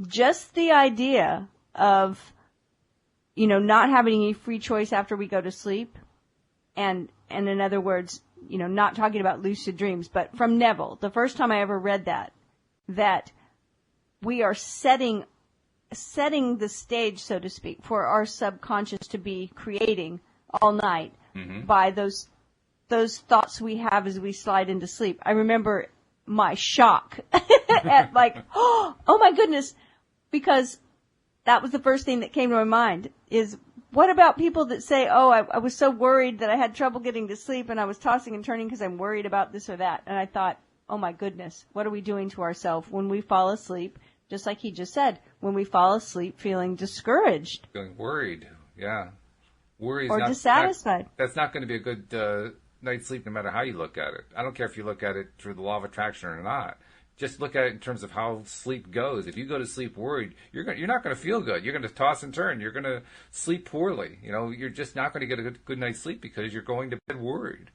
Speaker 2: just the idea of, not having any free choice after we go to sleep. And in other words, not talking about lucid dreams, but from Neville, the first time I ever read that we are setting the stage, so to speak, for our subconscious to be creating all night by those thoughts we have as we slide into sleep. I remember my shock at oh my goodness, because that was the first thing that came to my mind is, what about people that say, oh, I was so worried that I had trouble getting to sleep and I was tossing and turning because I'm worried about this or that. And I thought, oh my goodness, what are we doing to ourselves when we fall asleep? Just like he just said, when we fall asleep feeling discouraged.
Speaker 1: Feeling worried, yeah. Worry is
Speaker 2: or dissatisfied.
Speaker 1: That's not going to be a good night's sleep no matter how you look at it. I don't care if you look at it through the law of attraction or not. Just look at it in terms of how sleep goes. If you go to sleep worried, you're not going to feel good. You're going to toss and turn. You're going to sleep poorly. You're just not going to get a good night's sleep because you're going to bed worried.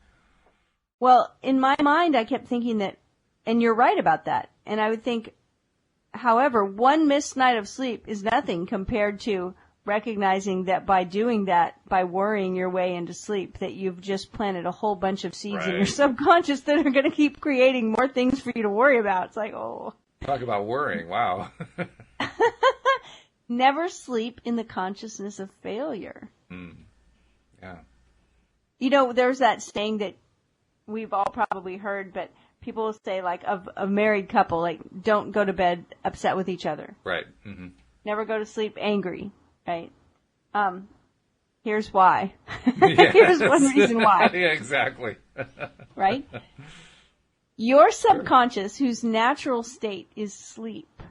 Speaker 2: Well, in my mind, I kept thinking that, and you're right about that. And I would think, however, one missed night of sleep is nothing compared to recognizing that by doing that, by worrying your way into sleep, that you've just planted a whole bunch of seeds in your subconscious that are going to keep creating more things for you to worry about. It's like, oh.
Speaker 1: Talk about worrying. Wow.
Speaker 2: Never sleep in the consciousness of failure.
Speaker 1: Yeah.
Speaker 2: There's that saying that we've all probably heard, but people will say, of a married couple, don't go to bed upset with each other.
Speaker 1: Right. Mm-hmm.
Speaker 2: Never go to sleep angry. Right. Here's why.
Speaker 1: Yes.
Speaker 2: Here's one reason why.
Speaker 1: Yeah, exactly.
Speaker 2: Right? Your subconscious, whose natural state is sleep,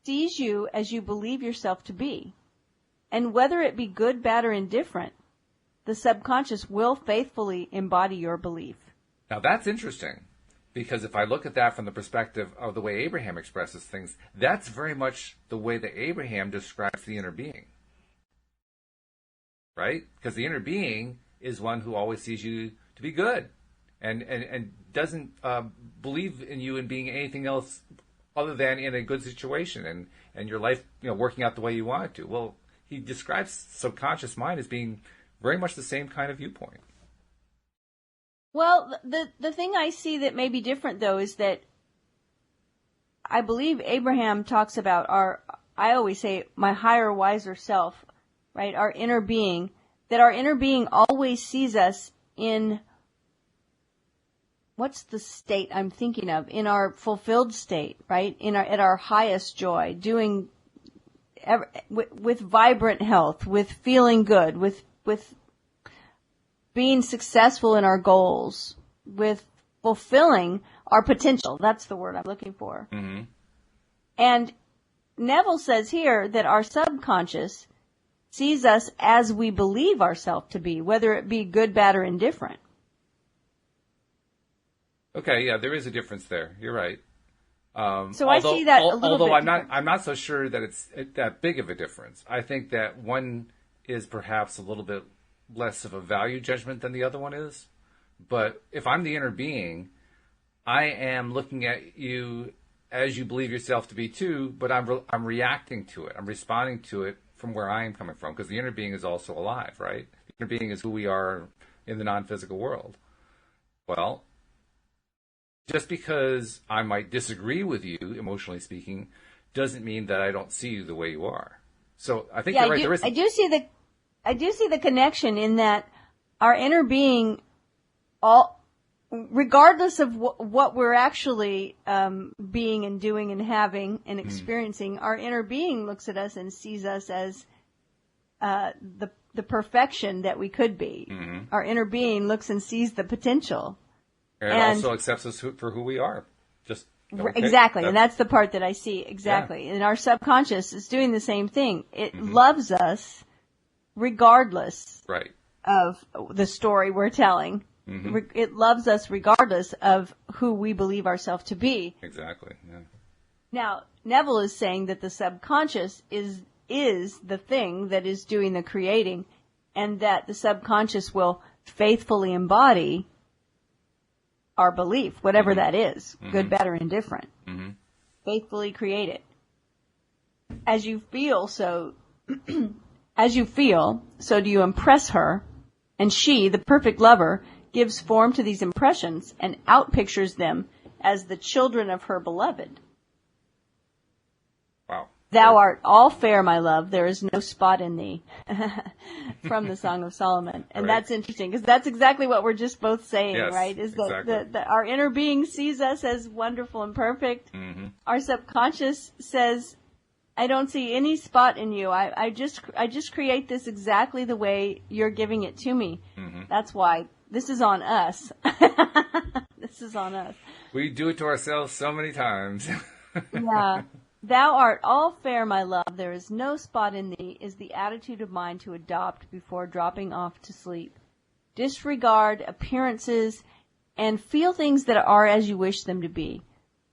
Speaker 2: sees you as you believe yourself to be. And whether it be good, bad, or indifferent, the subconscious will faithfully embody your belief.
Speaker 1: Now that's interesting. Because if I look at that from the perspective of the way Abraham expresses things, that's very much the way that Abraham describes the inner being. Right? Because the inner being is one who always sees you to be good and doesn't believe in you in being anything else other than in a good situation and your life working out the way you want it to. Well, he describes subconscious mind as being very much the same kind of viewpoint.
Speaker 2: Well, the thing I see that may be different, though, is that I believe Abraham talks about I always say, my higher, wiser self, right? Our inner being, that our inner being always sees us in, what's the state I'm thinking of? In our fulfilled state, right? At our highest joy, doing, with vibrant health, with feeling good, with being successful in our goals, with fulfilling our potential. That's the word I'm looking for. Mm-hmm. And Neville says here that our subconscious sees us as we believe ourselves to be, whether it be good, bad, or indifferent.
Speaker 1: Okay, yeah, there is a difference there. You're right.
Speaker 2: I see that a little bit.
Speaker 1: Although I'm not so sure that it's that big of a difference. I think that one is perhaps a little bit less of a value judgment than the other one is. But if I'm the inner being, I am looking at you as you believe yourself to be too, but I'm reacting to it. I'm responding to it from where I am coming from, because the inner being is also alive, right? The inner being is who we are in the non-physical world. Well, just because I might disagree with you, emotionally speaking, doesn't mean that I don't see you the way you are. So I think
Speaker 2: Yeah,
Speaker 1: you're right.
Speaker 2: I do see the connection in that our inner being, regardless of what we're actually being and doing and having and experiencing, our inner being looks at us and sees us as the perfection that we could be. Mm-hmm. Our inner being looks and sees the potential.
Speaker 1: And also accepts us for who we are. Just
Speaker 2: exactly, and that's the part that I see exactly. Yeah. And our subconscious is doing the same thing. It loves us regardless of the story we're telling. Mm-hmm. It loves us regardless of who we believe ourselves to be.
Speaker 1: Exactly. Yeah.
Speaker 2: Now, Neville is saying that the subconscious is the thing that is doing the creating, and that the subconscious will faithfully embody our belief, whatever that is, good, bad, or indifferent. Mm-hmm. Faithfully create it. As you feel, so do you impress her, and she, the perfect lover, gives form to these impressions and outpictures them as the children of her beloved.
Speaker 1: Wow.
Speaker 2: Thou art all fair, my love. There is no spot in thee. From the Song of Solomon. And that's interesting because that's exactly what we're just both saying, right? Is that exactly. Our inner being sees us as wonderful and perfect. Mm-hmm. Our subconscious says, I don't see any spot in you. I just create this exactly the way you're giving it to me. Mm-hmm. That's why this is on us. This is on us.
Speaker 1: We do it to ourselves so many times.
Speaker 2: Yeah. Thou art all fair, my love. There is no spot in thee is the attitude of mind to adopt before dropping off to sleep. Disregard appearances and feel things that are as you wish them to be.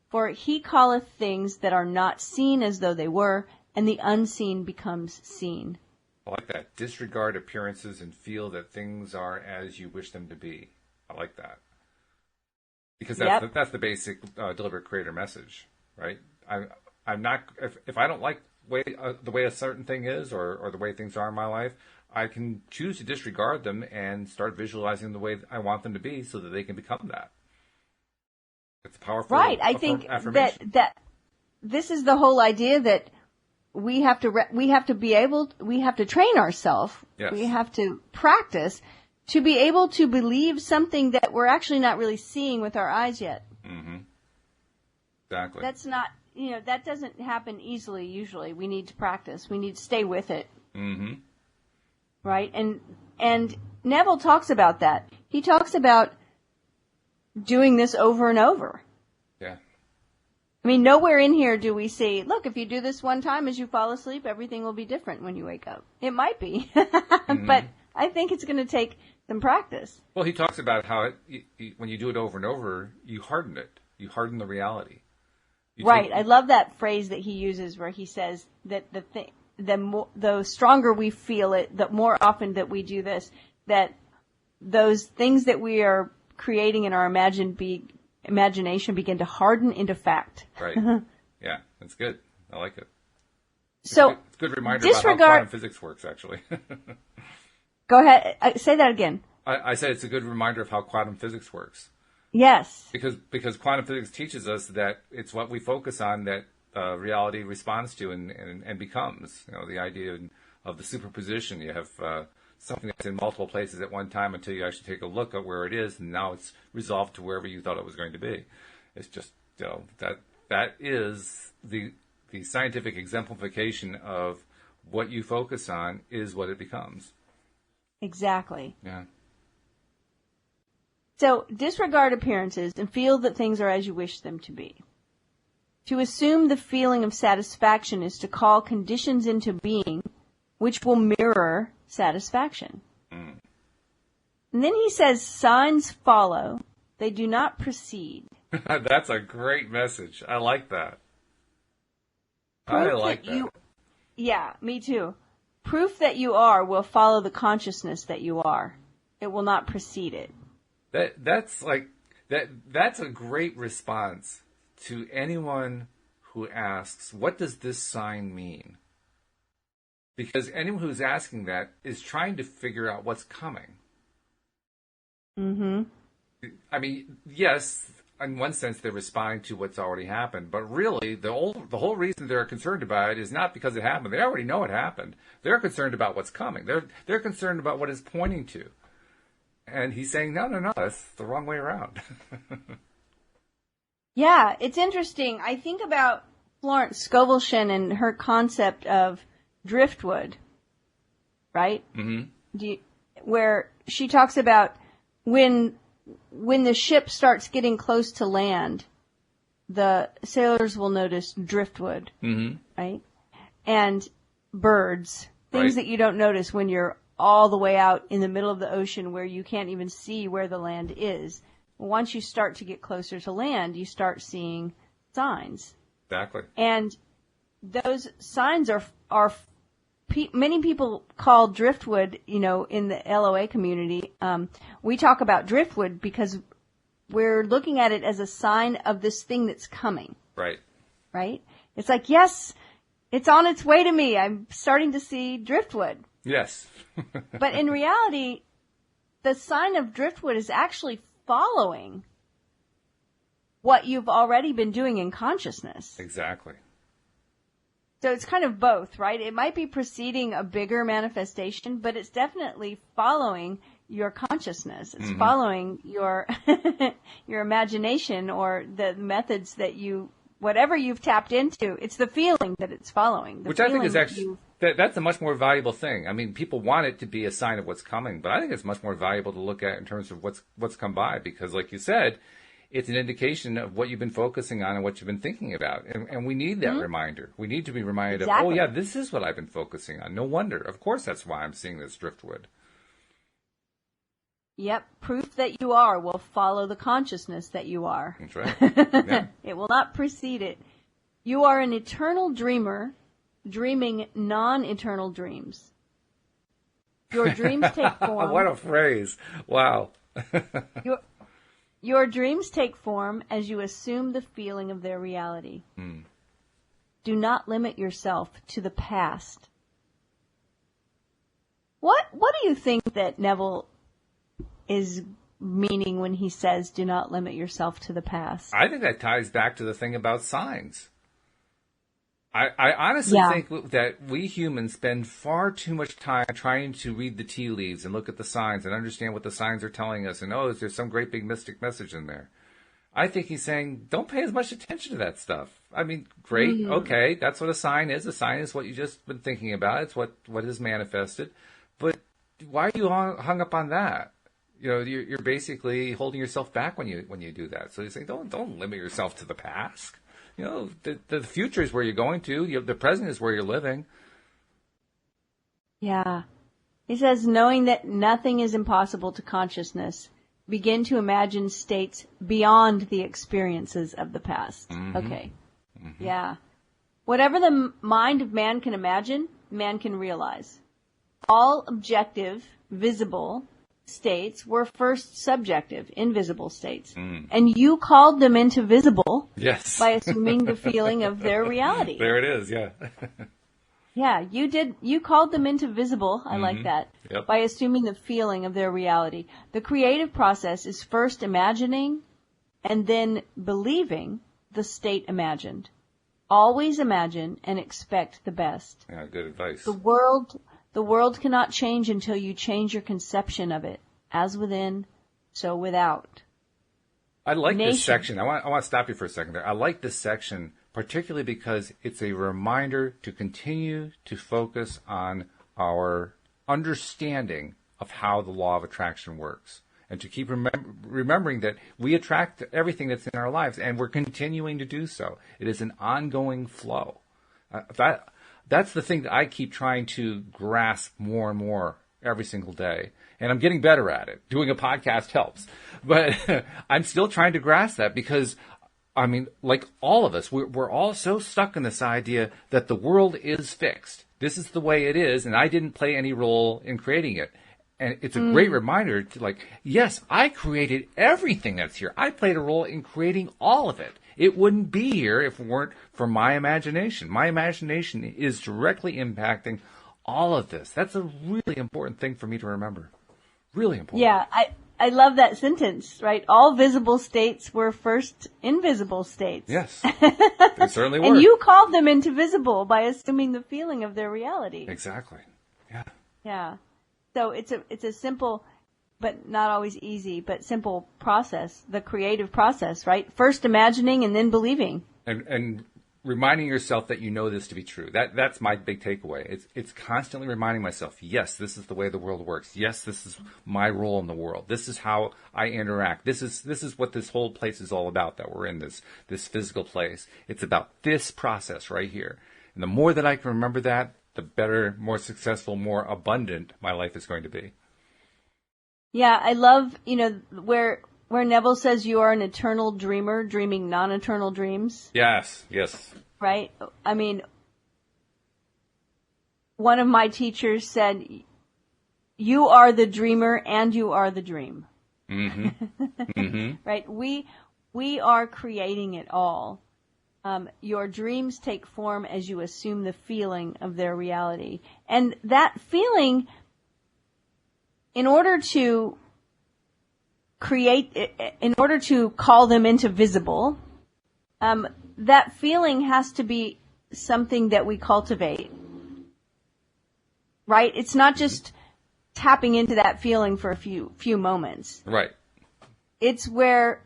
Speaker 2: For he calleth things that are not seen as though they were, and the unseen becomes seen.
Speaker 1: I like that. Disregard appearances and feel that things are as you wish them to be. I like that. Because that's the basic deliberate creator message, right? I'm not, if I don't like the way a certain thing is or the way things are in my life, I can choose to disregard them and start visualizing the way I want them to be so that they can become that. It's powerful.
Speaker 2: Right. I think that this is the whole idea that we have to train ourselves. Yes. We have to practice to be able to believe something that we're actually not really seeing with our eyes yet. Mm-hmm.
Speaker 1: Exactly.
Speaker 2: That's not, that doesn't happen easily usually. We need to practice. We need to stay with it. Mm-hmm. Right? And Neville talks about that. He talks about doing this over and over.
Speaker 1: Yeah.
Speaker 2: I mean, nowhere in here do we see, look, if you do this one time as you fall asleep, everything will be different when you wake up. It might be, but I think it's going to take some practice.
Speaker 1: Well, he talks about how when you do it over and over, you harden it. You harden the reality.
Speaker 2: Right. I love that phrase that he uses where he says that the stronger we feel it, the more often that we do this, that those things that we are creating in our imagination begin to harden into fact.
Speaker 1: Right. Yeah, that's good. I like it. It's a good reminder about how quantum physics works, actually.
Speaker 2: Go ahead. Say that again.
Speaker 1: I said it's a good reminder of how quantum physics works.
Speaker 2: Yes.
Speaker 1: Because quantum physics teaches us that it's what we focus on that reality responds to and becomes. The idea of the superposition. You have something that's in multiple places at one time until you actually take a look at where it is, and now it's resolved to wherever you thought it was going to be. It's just that is the scientific exemplification of what you focus on is what it becomes.
Speaker 2: Exactly.
Speaker 1: Yeah.
Speaker 2: So disregard appearances and feel that things are as you wish them to be. To assume the feeling of satisfaction is to call conditions into being which will mirror satisfaction. Mm. And then he says, signs follow, they do not precede.
Speaker 1: That's a great message. I like that. I like that.
Speaker 2: Yeah, me too. Proof that you are will follow the consciousness that you are. It will not precede it.
Speaker 1: That's a great response to anyone who asks, what does this sign mean? Because anyone who's asking that is trying to figure out what's coming. Mm-hmm. I mean, yes, in one sense, they're responding to what's already happened. But really, the whole reason they're concerned about it is not because it happened. They already know it happened. They're concerned about what's coming. They're concerned about what it's pointing to. And he's saying, no, that's the wrong way around.
Speaker 2: Yeah, it's interesting. I think about Florence Scovel and her concept of driftwood, right? Mm-hmm. Where she talks about when the ship starts getting close to land, the sailors will notice driftwood, mm-hmm. right? And birds, things that you don't notice when you're all the way out in the middle of the ocean where you can't even see where the land is. Once you start to get closer to land, you start seeing signs.
Speaker 1: Exactly.
Speaker 2: And those signs are many people call driftwood, in the LOA community. We talk about driftwood because we're looking at it as a sign of this thing that's coming.
Speaker 1: Right.
Speaker 2: Right? It's like, yes, it's on its way to me. I'm starting to see driftwood.
Speaker 1: Yes.
Speaker 2: But in reality, the sign of driftwood is actually following what you've already been doing in consciousness.
Speaker 1: Exactly.
Speaker 2: So it's kind of both, right? It might be preceding a bigger manifestation, but it's definitely following your consciousness. It's mm-hmm. following your your imagination or the methods that whatever you've tapped into. It's the feeling that it's following.
Speaker 1: Which I think is actually, that's a much more valuable thing. I mean, people want it to be a sign of what's coming, but I think it's much more valuable to look at in terms of what's come by, because like you said, it's an indication of what you've been focusing on and what you've been thinking about. And we need that mm-hmm. reminder. We need to be reminded of, oh yeah, this is what I've been focusing on. No wonder. Of course that's why I'm seeing this driftwood.
Speaker 2: Yep. Proof that you are will follow the consciousness that you are.
Speaker 1: That's right. Yeah.
Speaker 2: It will not precede it. You are an eternal dreamer, dreaming non-eternal dreams. Your dreams take form.
Speaker 1: What a phrase. Wow.
Speaker 2: Your dreams take form as you assume the feeling of their reality. Mm. Do not limit yourself to the past. What do you think that Neville is meaning when he says, do not limit yourself to the past?
Speaker 1: I think that ties back to the thing about signs. I honestly think that we humans spend far too much time trying to read the tea leaves and look at the signs and understand what the signs are telling us and, there's some great big mystic message in there. I think he's saying, don't pay as much attention to that stuff. I mean, great, okay, that's what a sign is. A sign is what you just been thinking about. It's what is manifested. But why are you hung up on that? You're basically holding yourself back when you do that. So he's saying, don't limit yourself to the past. The future is where you're going to. The present is where you're living.
Speaker 2: Yeah. He says, knowing that nothing is impossible to consciousness, begin to imagine states beyond the experiences of the past. Mm-hmm. Okay. Mm-hmm. Yeah. Whatever the mind of man can imagine, man can realize. All objective, visible states were first subjective, invisible states. Mm. And you called them into visible by assuming the feeling of their reality.
Speaker 1: There it is, yeah.
Speaker 2: Yeah, you did. You called them into visible, I like that, by assuming the feeling of their reality. The creative process is first imagining and then believing the state imagined. Always imagine and expect the best.
Speaker 1: Yeah, good advice.
Speaker 2: The world cannot change until you change your conception of it. As within, so without.
Speaker 1: I like this section. I want to stop you for a second there. I like this section particularly because it's a reminder to continue to focus on our understanding of how the law of attraction works. And to keep remembering that we attract everything that's in our lives, and we're continuing to do so. It is an ongoing flow. That's the thing that I keep trying to grasp more and more every single day. And I'm getting better at it. Doing a podcast helps. But I'm still trying to grasp that because, I mean, like all of us, we're all so stuck in this idea that the world is fixed. This is the way it is, and I didn't play any role in creating it. And it's a great reminder to yes, I created everything that's here. I played a role in creating all of it. It wouldn't be here if it weren't for my imagination. My imagination is directly impacting all of this. That's a really important thing for me to remember. Really important.
Speaker 2: Yeah, I love that sentence, right? All visible states were first invisible states.
Speaker 1: Yes, they certainly were.
Speaker 2: And you called them into visible by assuming the feeling of their reality.
Speaker 1: Exactly. Yeah.
Speaker 2: Yeah. So it's a simple, but not always easy, but simple process, the creative process, right? First imagining and then believing.
Speaker 1: And reminding yourself that you know this to be true. That's my big takeaway. It's constantly reminding myself, yes, this is the way the world works. Yes, this is my role in the world. This is how I interact. This is what this whole place is all about, that we're in this physical place. It's about this process right here. And the more that I can remember that, the better, more successful, more abundant my life is going to be.
Speaker 2: Yeah, I love, where Neville says you are an eternal dreamer, dreaming non-eternal dreams.
Speaker 1: Yes.
Speaker 2: Right? I mean, one of my teachers said, you are the dreamer and you are the dream. Mm-hmm. Mm-hmm. Right? We are creating it all. Your dreams take form as you assume the feeling of their reality. And that feeling, in order to call them into visible, that feeling has to be something that we cultivate, right? It's not just tapping into that feeling for a few moments.
Speaker 1: Right.
Speaker 2: It's where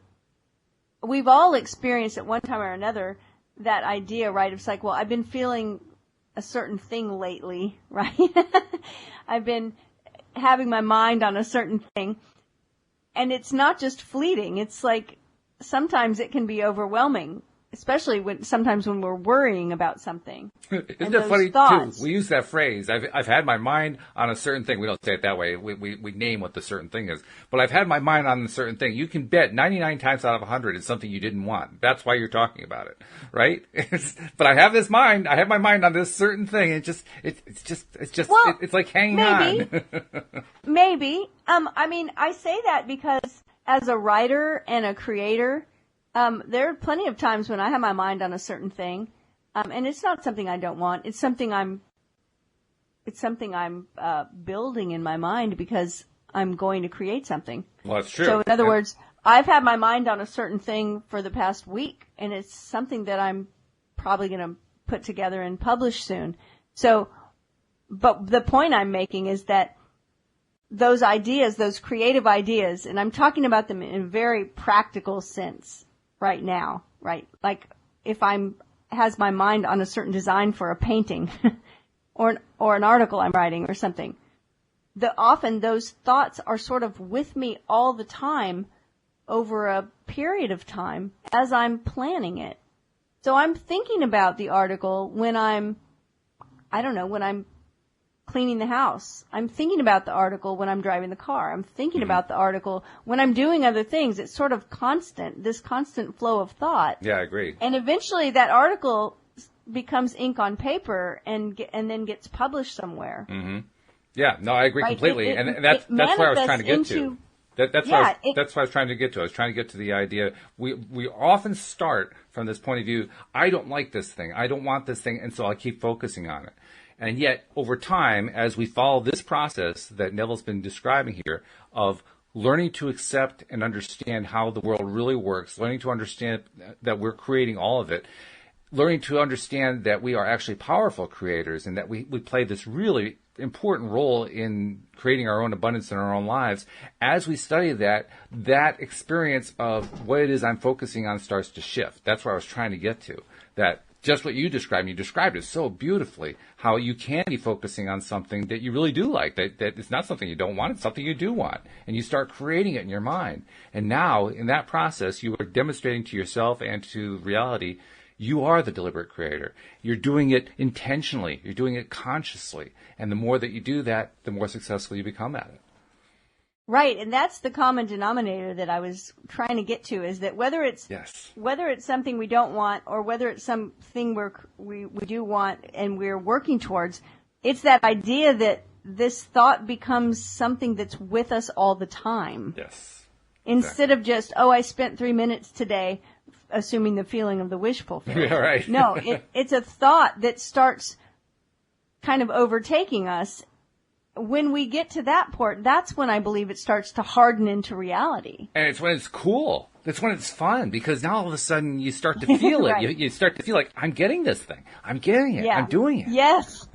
Speaker 2: we've all experienced at one time or another that idea, right? It's like, well, I've been feeling a certain thing lately, right? I've been having my mind on a certain thing. And it's not just fleeting. It's like sometimes it can be overwhelming, especially sometimes when we're worrying about something.
Speaker 1: Isn't it funny, too? We use that phrase. I've had my mind on a certain thing. We don't say it that way. We name what the certain thing is. But I've had my mind on a certain thing. You can bet 99 times out of 100 it's something you didn't want. That's why you're talking about it, right? But I have my mind on this certain thing. It's like hanging on.
Speaker 2: Maybe. I mean, I say that because as a writer and a creator, there are plenty of times when I have my mind on a certain thing, and it's not something I don't want. It's something I'm building in my mind because I'm going to create something.
Speaker 1: Well, that's true.
Speaker 2: So in other words, I've had my mind on a certain thing for the past week, and it's something that I'm probably going to put together and publish soon. So, but the point I'm making is that those ideas, those creative ideas, and I'm talking about them in a very practical sense right now, right? Like if has my mind on a certain design for a painting or an article I'm writing or something, often those thoughts are sort of with me all the time over a period of time as I'm planning it. So I'm thinking about the article when I'm cleaning the house. I'm thinking about the article when I'm driving the car. I'm thinking about the article when I'm doing other things. It's sort of this constant flow of thought.
Speaker 1: Yeah, I agree.
Speaker 2: And eventually that article becomes ink on paper and then gets published somewhere.
Speaker 1: Mm-hmm. Yeah, no, I agree completely. That's where I was trying to get to. That's what I was trying to get to. I was trying to get to the idea. We often start from this point of view, I don't like this thing. I don't want this thing, and so I'll keep focusing on it. And yet, over time, as we follow this process that Neville's been describing here of learning to accept and understand how the world really works, learning to understand that we're creating all of it, learning to understand that we are actually powerful creators and that we play this really important role in creating our own abundance in our own lives. As we study that experience of what it is I'm focusing on starts to shift. That's where I was trying to get to. That just what you described it so beautifully, how you can be focusing on something that you really do like, that it's not something you don't want, it's something you do want. And you start creating it in your mind. And now, in that process, you are demonstrating to yourself and to reality, you are the deliberate creator. You're doing it intentionally. You're doing it consciously. And the more that you do that, the more successful you become at it.
Speaker 2: Right, and that's the common denominator that I was trying to get to, is that whether it's something we don't want or whether it's something we do want and we're working towards, it's that idea that this thought becomes something that's with us all the time.
Speaker 1: Yes.
Speaker 2: Instead of just, I spent 3 minutes today assuming the feeling of the wish fulfillment.
Speaker 1: Yeah, right.
Speaker 2: No, it's a thought that starts kind of overtaking us. when we get to that point, that's when I believe it starts to harden into reality.
Speaker 1: And it's when it's cool. It's when it's fun, because now all of a sudden you start to feel
Speaker 2: Right.
Speaker 1: it. You start to feel like, I'm getting this thing. I'm getting it.
Speaker 2: Yeah.
Speaker 1: I'm doing it.
Speaker 2: Yes.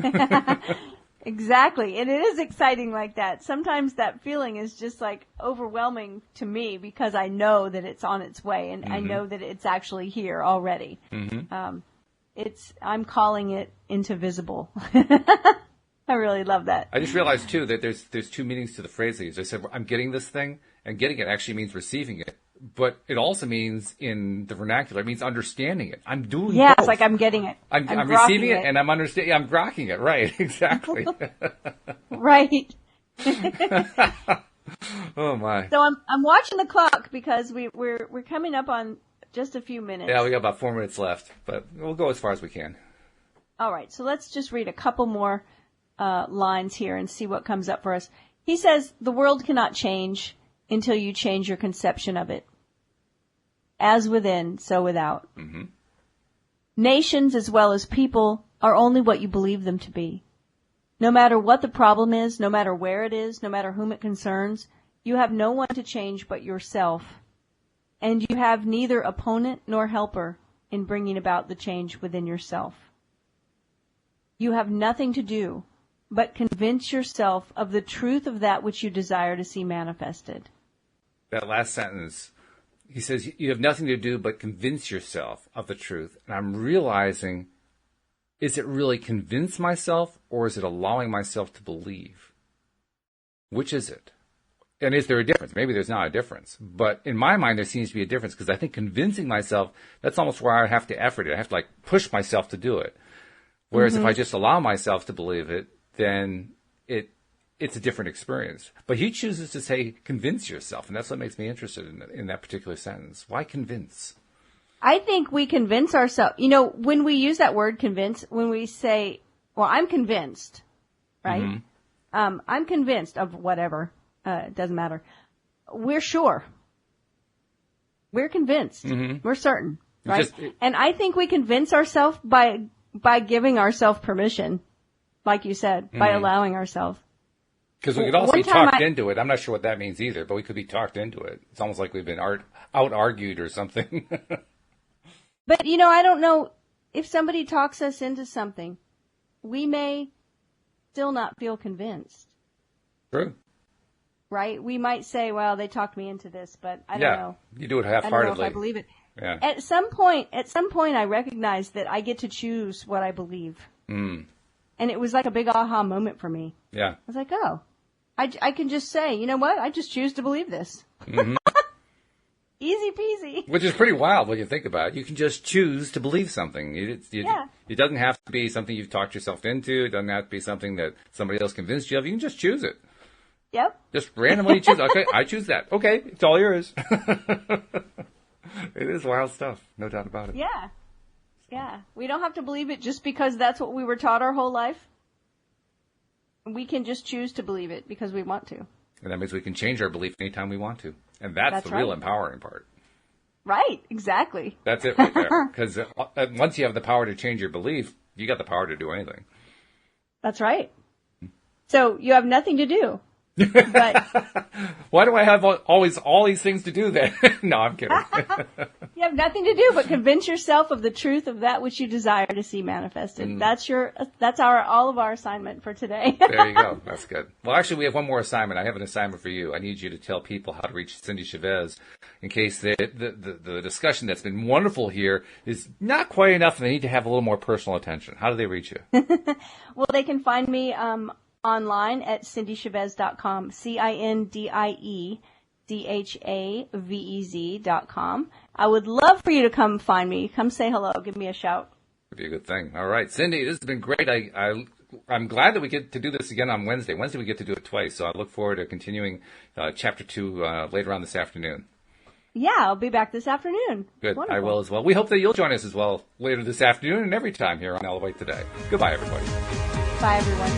Speaker 2: Exactly. And it is exciting like that. Sometimes that feeling is just like overwhelming to me because I know that it's on its way and I know that it's actually here already. I'm calling it into visible. I really love that.
Speaker 1: I just realized, too, that there's two meanings to the phrase they use. I said, well, I'm getting this thing, and getting it actually means receiving it. But it also means, in the vernacular, it means understanding it. I'm doing both.
Speaker 2: It's like I'm getting it.
Speaker 1: I'm receiving it, and I'm understanding. I'm grokking it. Right, exactly.
Speaker 2: Right.
Speaker 1: Oh, my.
Speaker 2: So I'm watching the clock because we're coming up on just a few minutes.
Speaker 1: Yeah, we got about 4 minutes left, but we'll go as far as we can.
Speaker 2: All right, so let's just read a couple more lines here and see what comes up for us. He says, the world cannot change until you change your conception of it. As within, so without. Nations as well as people are only what you believe them to be. No matter what the problem is, no matter where it is, no matter whom it concerns, you have no one to change but yourself. And you have neither opponent nor helper in bringing about the change within yourself. You have nothing to do but convince yourself of the truth of that which you desire to see manifested.
Speaker 1: That last sentence, he says, you have nothing to do but convince yourself of the truth. And I'm realizing, is it really convince myself, or is it allowing myself to believe? Which is it? And is there a difference? Maybe there's not a difference. But in my mind, there seems to be a difference, because I think convincing myself, that's almost where I have to effort it. I have to push myself to do it. Whereas if I just allow myself to believe it, then it's a different experience. But he chooses to say, convince yourself. And that's what makes me interested in that particular sentence. Why convince?
Speaker 2: I think we convince ourselves. You know, when we use that word convince, when we say, well, I'm convinced, right? I'm convinced of whatever. It doesn't matter. We're sure. We're convinced. We're certain, right? And I think we convince ourselves by giving ourselves permission, like you said, by allowing ourselves.
Speaker 1: Because we could also be talked into it. I'm not sure what that means either, but we could be talked into it. It's almost like we've been out-argued or something.
Speaker 2: But, you know, I don't know if somebody talks us into something, we may still not feel convinced.
Speaker 1: True.
Speaker 2: Right? We might say, well, they talked me into this, but I don't know.
Speaker 1: You do it
Speaker 2: I
Speaker 1: half-heartedly.
Speaker 2: don't know if I believe it.
Speaker 1: Yeah.
Speaker 2: At some point, I recognize that I get to choose what I believe. And it was like a big aha moment for me.
Speaker 1: Yeah.
Speaker 2: I was like, oh, I can just say, you know what? I just choose to believe this. Easy peasy.
Speaker 1: Which is pretty wild when you think about it. You can just choose to believe something. It doesn't have to be something you've talked yourself into. It doesn't have to be something that somebody else convinced you of. You can just choose it.
Speaker 2: Yep.
Speaker 1: Just randomly choose. Okay, I choose that. Okay, it's all yours. It is wild stuff. No doubt about it.
Speaker 2: Yeah. Yeah. We don't have to believe it just because that's what we were taught our whole life. We can just choose to believe it because we want to.
Speaker 1: And that means we can change our belief anytime we want to. And that's the real empowering part.
Speaker 2: Right. Exactly.
Speaker 1: That's it right there. Because once you have the power to change your belief, you got the power to do anything.
Speaker 2: That's right. So you have nothing to do. But
Speaker 1: why do I have always all these things to do then? No, I'm kidding.
Speaker 2: You have nothing to do but convince yourself of the truth of that which you desire to see manifested. That's all of our assignment for today.
Speaker 1: There you go. That's good. Well, actually, we have one more assignment. I have an assignment for you. I need you to tell people how to reach Cindie Chavez in case the discussion that's been wonderful here is not quite enough and they need to have a little more personal attention. How do they reach you?
Speaker 2: Well, they can find me online at cindiechavez.com, CindieChavez.com. I would love for you to come find me. Come say hello. Give me a shout.
Speaker 1: Would be a good thing. All right, Cindie, this has been great. I'm glad that we get to do this again on Wednesday. Wednesday we get to do it twice, so I look forward to continuing Chapter 2 later on this afternoon.
Speaker 2: Yeah, I'll be back this afternoon.
Speaker 1: Good.
Speaker 2: Wonderful.
Speaker 1: I will as well. We hope that you'll join us as well later this afternoon and every time here on Elevate Today. Goodbye, everybody.
Speaker 2: Bye, everyone.